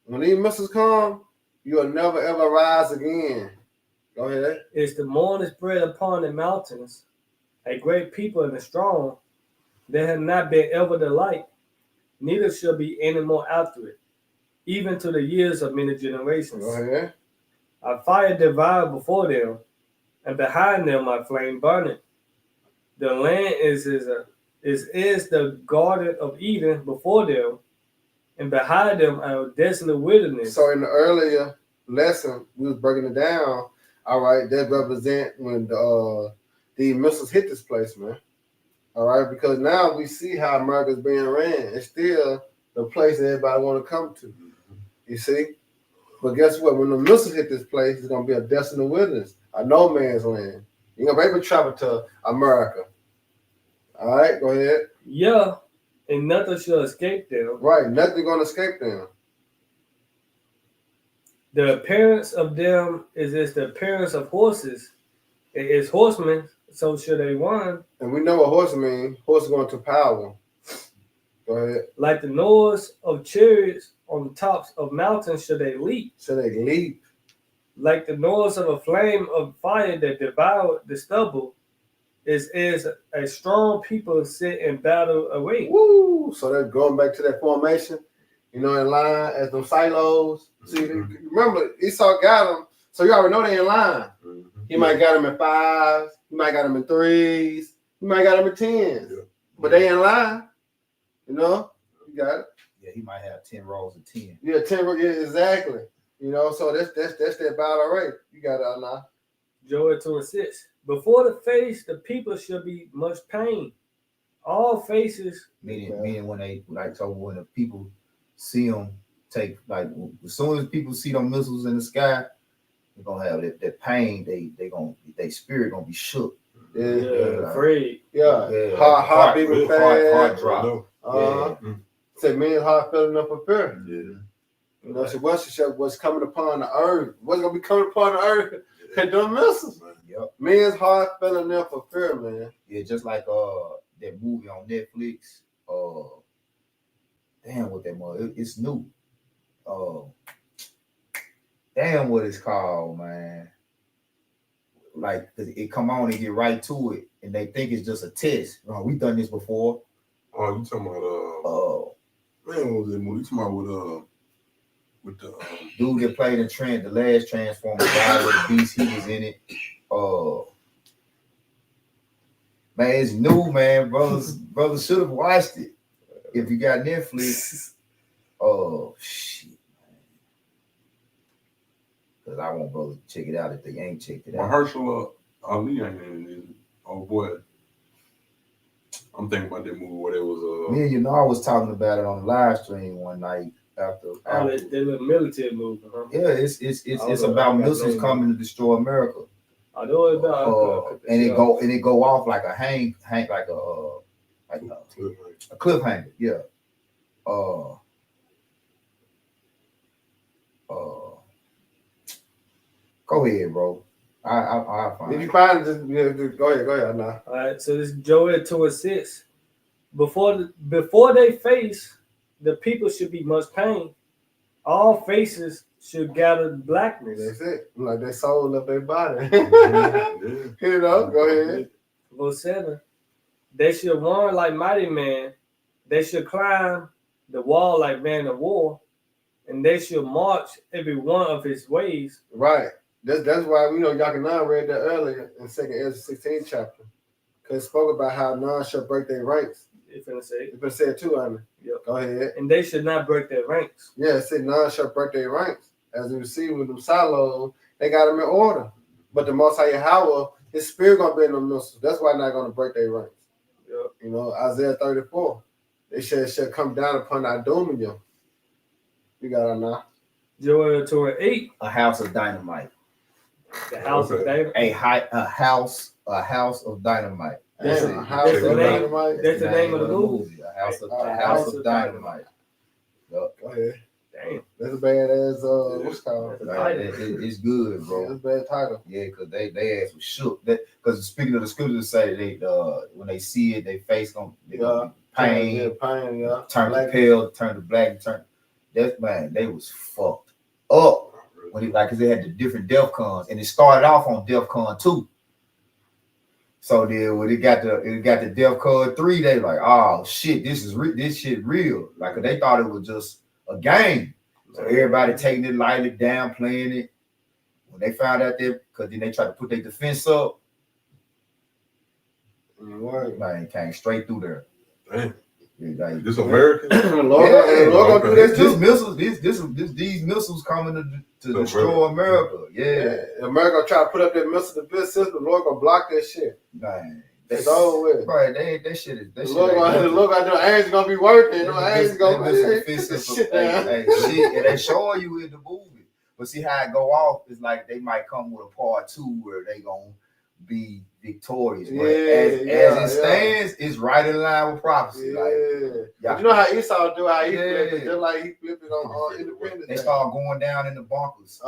When these missiles come, you'll never ever rise again. Go ahead. It's the morning spread upon the mountains, a great people and a strong. There have not been ever the like, neither shall be any more after it, even to the years of many generations. Go ahead. A fire devoured before them, and behind them my flame burning. The land is the garden of Eden before them, and behind them a desolate wilderness. So in the earlier lesson, we was breaking it down. All right, that represent when the missiles hit this place, man. All right, because now we see how America's being ran. It's still the place that everybody want to come to. You see? But guess what? When the missiles hit this place, it's going to be a desolate wilderness, a no man's land. You're going to be able to travel to America. All right, go ahead. Yeah, and nothing shall escape them. Right, nothing going to escape them. The appearance of them is as the appearance of horses. It is horsemen, so shall they run. And we know what horse means. Horse going to power. Go ahead. Like the noise of chariots on the tops of mountains shall they leap. So they leap. Like the noise of a flame of fire that devoured the stubble is a strong people sit in battle array. Woo! So they're going back to that formation, you know, in line as them silos. See, remember, Esau got them, so you already know they in line. He might got them in 5s, he might got them in 3s, he might got them in 10s. Yeah. But they in line, you know, you got it. Yeah, he might have 10 rows of 10. Yeah, 10, yeah, exactly. You know, so that's that battle rate. You got it now. Joel 2:6. Before the face, the people shall be much pain. All faces. Meaning when the people see them take, like, as soon as people see them missiles in the sky, they're gonna have that pain. They spirit gonna be shook. Yeah, afraid. Yeah. Heart beating fast. Heart drop. Say men's heart fell enough for fear. Yeah. You know, so what's coming upon the earth? What's gonna be coming upon the earth? And them missiles. Yep. Men's heart fell enough for fear, man. Yeah, just like that movie on Netflix. Damn, what that was? It's new. Damn, what it's called, man. Like, it come on and get right to it, and they think it's just a test. We've done this before. Oh, you talking about man, what was that movie? You talking about with the dude that played in the last Transformer, guy with the beast, he was in it. Man, it's new, man. Brothers should have watched it. If you got Netflix, oh shit, man. Because I want brothers to check it out if they ain't checked it out. Mahershala Ali ain't in it. Oh boy. I'm thinking about that movie where it was Me and you know I was talking about it on the live stream one night after. That little military movie, huh? Yeah, it's about missiles coming to destroy America. I know it's about and it go off like a hang like a cliffhanger. Yeah. Go ahead, bro. I'll find If you find it, just go ahead now. All right, so this is Joel 2:6. Before they face, the people should be much pain. All faces should gather blackness. That's it. Like they soul of their body. Yeah. You know, go ahead. Verse 7. They should run like mighty men. They should climb the wall like men of war. And they should march every one of his ways. Right. That's why we know Yakanan read that earlier in 2nd Ezra 16 chapter. Because it spoke about how none shall break their ranks. It's going to say. It's been said too, Anna. Yep. Go ahead. And they should not break their ranks. Yeah, it said none shall break their ranks. As you see with them silos, they got them in order. But the Most High Yahweh, his spirit going to be in them missiles. That's why they're not going to break their ranks. Yep. You know, Isaiah 34. They shall come down upon our doom in you. You got it now. Joel 2:8. a house of dynamite. The house of David. A house of dynamite. That's Damn, it. a house That's of the name. dynamite. That's the name of the movie. A house of dynamite. Yep. Go ahead. Damn. That's a badass, what's it called? Like, it's good, bro. That's a bad title. Yeah, because they ass was shook. Because speaking of the scriptures, say they when they see it, they face gonna be pain, Yeah, pain, yeah. turn to pale, turn to black, turn. That man, they was fucked up when because they had the different DEFCONs, and it started off on DEFCON 2. So then when it got the DEFCON 3, they like, oh shit, this shit real. Like they thought it was just a game. So everybody taking it lightly, downplaying it. When they found out that, because then they tried to put their defense up, man, came straight through there. Damn. Like, This American? Lord gonna do this too. These missiles coming to destroy America. Yeah. America try to put up that missile defense system. The Lord gonna block that shit. Man. It's over with. Right, that shit is. The Lord gonna ain't gonna be working. No, ain't gonna be shit. And they showing you in the movie. But see how it go off is like they might come with a part 2 where they gonna be victorious. But as it stands, it's right in line with prophecy. Yeah. You know how Esau do, how he flipped it, just like he flipped it on Independence Day. They start going down in the bunkers.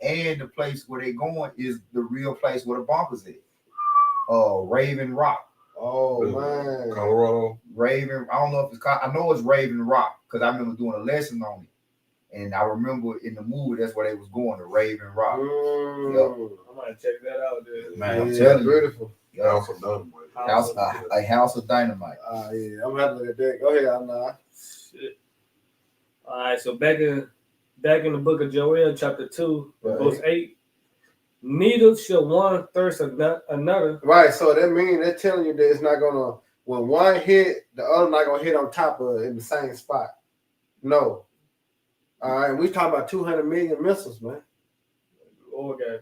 And the place where they going is the real place where the bunkers is. Raven Rock. Oh man. Colorado. Raven, I don't know if it's called, I know it's Raven Rock because I remember doing a lesson on it. And I remember in the movie that's where they was going, to Raven Rock. Yep. I might check that out, dude. Man, I'm telling you. Beautiful. House of Dynamite. A house of dynamite. Yeah, I'm happy to look at that. Go ahead, Anna. Shit. All right, so back in the book of Joel, chapter 2, verse 8. Neither shall one thirst another. Right, so that means they're telling you that it's not gonna, when one hit, the other not gonna hit on top of it in the same spot. No. All right, we talking about 200 million missiles, man. Or got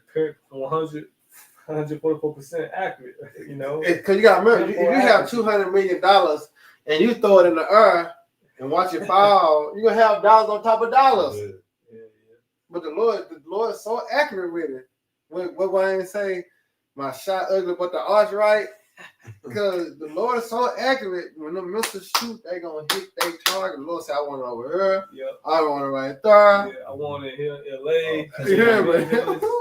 144% accurate, you know. Because you got to remember, if you have $200 million and you throw it in the air and watch it fall, you're gonna have dollars on top of dollars. Yeah. But the Lord is so accurate with it. What Wayne say? My shot ugly, but the arch right. Because the Lord is so accurate. When the missiles shoot, they gonna hit their target. The Lord say, I want it over here. Yep. I want it right there. Yeah, I want it here in LA.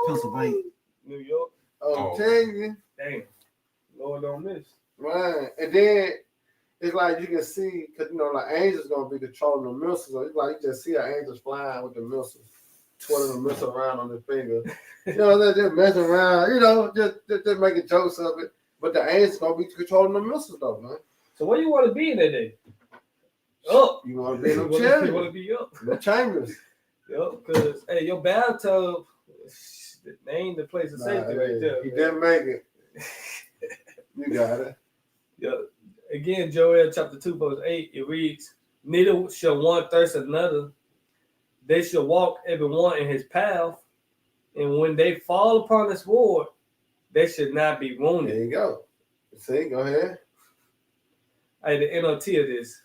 Pennsylvania. New York. I'm telling you. Dang. Lord don't miss. Right. And then it's like you can see, because like angels gonna be controlling the missiles. So it's like you just see our angels flying with the missiles, twirling the missile around on their finger. They're just messing around, just making jokes of it. But the angels gonna be controlling the missiles though, man. So where you want to be in that day? Up. You want to be in the You chambers. want to be up. The chambers. Yep. Because hey, your bathtub, they ain't the place of safety right there. He man. didn't make it. You got it. Yeah. Again, Joel chapter 2, verse 8, it reads, neither shall one thirst another. They shall walk every one in his path. And when they fall upon the sword, they should not be wounded. There you go. See, go ahead. Hey, the NLT of this.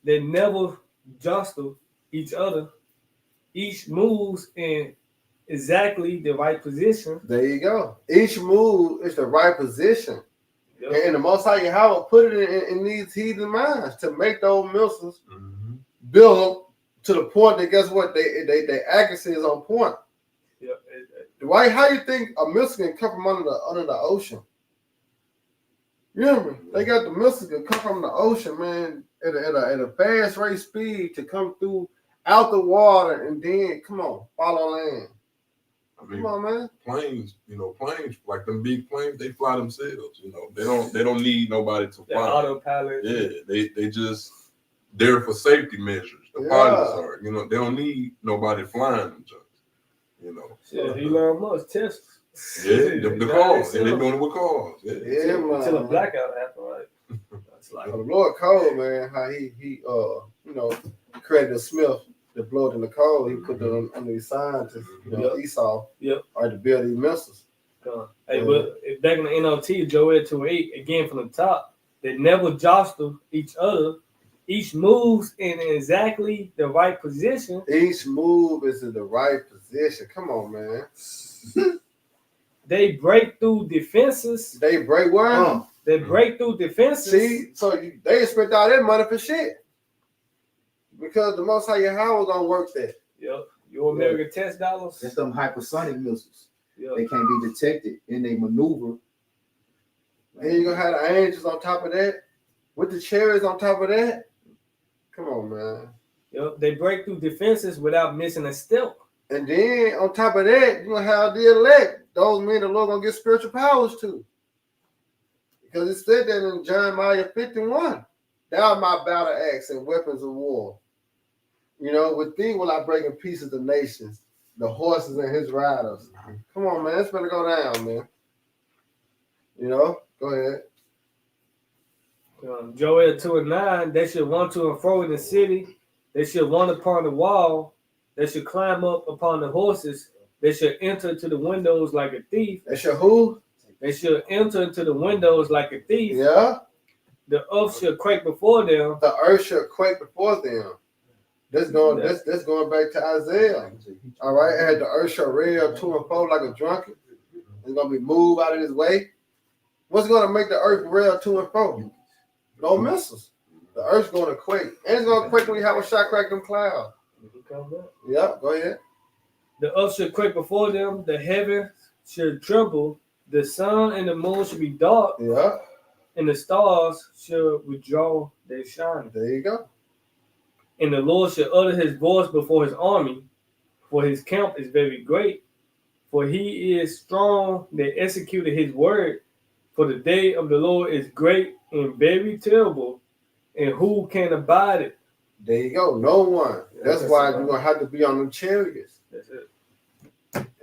They never jostle each other. Each moves in exactly the right position. There you go. Each move is the right position. Yep. And the Most High Yahweh put it in these heathen minds to make those missiles build them to the point that guess what? They accuracy is on point. Yep. Why? How you think a missile can come from under the ocean? You hear me? They got the missiles can come from the ocean, man, at a fast rate speed to come through out the water and then come on, follow land. I mean, Come on, man. planes like them big planes, they fly themselves. They don't need nobody to The fly. autopilot. Yeah, they just there for safety measures. The pilots are, they don't need nobody flying them jumps. Yeah, Elon Musk tests. Yeah, the cars, and they're doing it with cars. Yeah, man. Until a blackout happens, right? That's like The Lord code, man, how he created a Smith to blow it in the code. He put it on these scientists, Esau, to build these missiles. Hey, but back in the NLT, Joel 2:8, again from the top, they never jostle each other. Each moves in exactly the right position. Each move is in the right position. Come on, man. They break through defenses. They break what? They break through defenses. See, so they spent all their money for shit. Because the Most High Yahweh gonna work that. Yep. Your American test dollars. That's them hypersonic missiles. Yep. They can't be detected and they maneuver. And you're gonna have the angels on top of that, with the chariots on top of that. Come on, man. Yep. They break through defenses without missing a step. And then on top of that, you're gonna have the elect. Those men the Lord gonna get spiritual powers too. Because it said that in Jeremiah 51. Thou art my battle axe and weapons of war. With thee will I break in pieces the nations, the horses and his riders. Come on, man. It's better go down, man. Go ahead. Joel 2:9, they should run to and fro in the city. They should run upon the wall. They should climb up upon the horses. They should enter to the windows like a thief. They should who? They should enter into the windows like a thief. Yeah. The earth should quake before them. The earth should quake before them. That's going back to Isaiah. All right. And the earth shall rail to and fro like a drunkard. It's gonna be moved out of his way. What's gonna make the earth rail to and fro? No missiles. The earth's gonna quake. And it's gonna quake when you have a shot crack them clouds. Yep, go ahead. The earth should quake before them. The heavens should tremble. The sun and the moon should be dark. Yeah. And the stars should withdraw their shining. There you go. And the Lord should utter his voice before his army, for his camp is very great. For he is strong that executed his word. For the day of the Lord is great and very terrible. And who can abide it? There you go. No one. That's why you're gonna have to be on the chariots. That's it.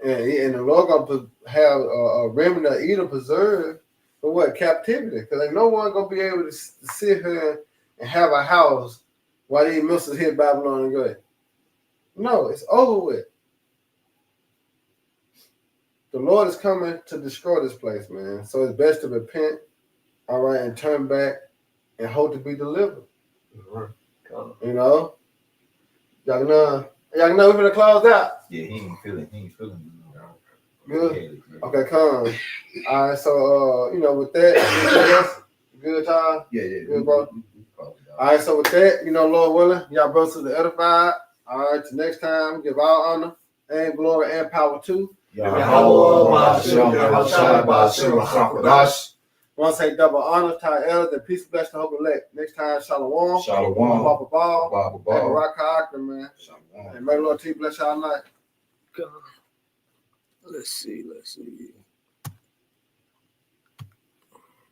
And the Lord gonna have a remnant of Edom preserved for what? Captivity. Because ain't no one gonna be able to sit here and have a house while these missiles hit Babylon and go. No, it's over with. The Lord is coming to destroy this place, man. So it's best to repent, all right, and turn back and hope to be delivered. Right. Y'all know we're gonna close out. Yeah, he ain't feeling. Good. Okay, come. All right, so with that, good time. Yeah. Good, bro. All right, so with that, Lord willing, y'all brothers are edified. All right, till next time, give all honor and glory and power to want to say double honor to our elders and peace, bless the hope elect. Next time, shalom. Shalom. Papa Ball. Baba And Baba. Baraka Akram, man. Shalom. And may the Lord bless y'all night. Let's see.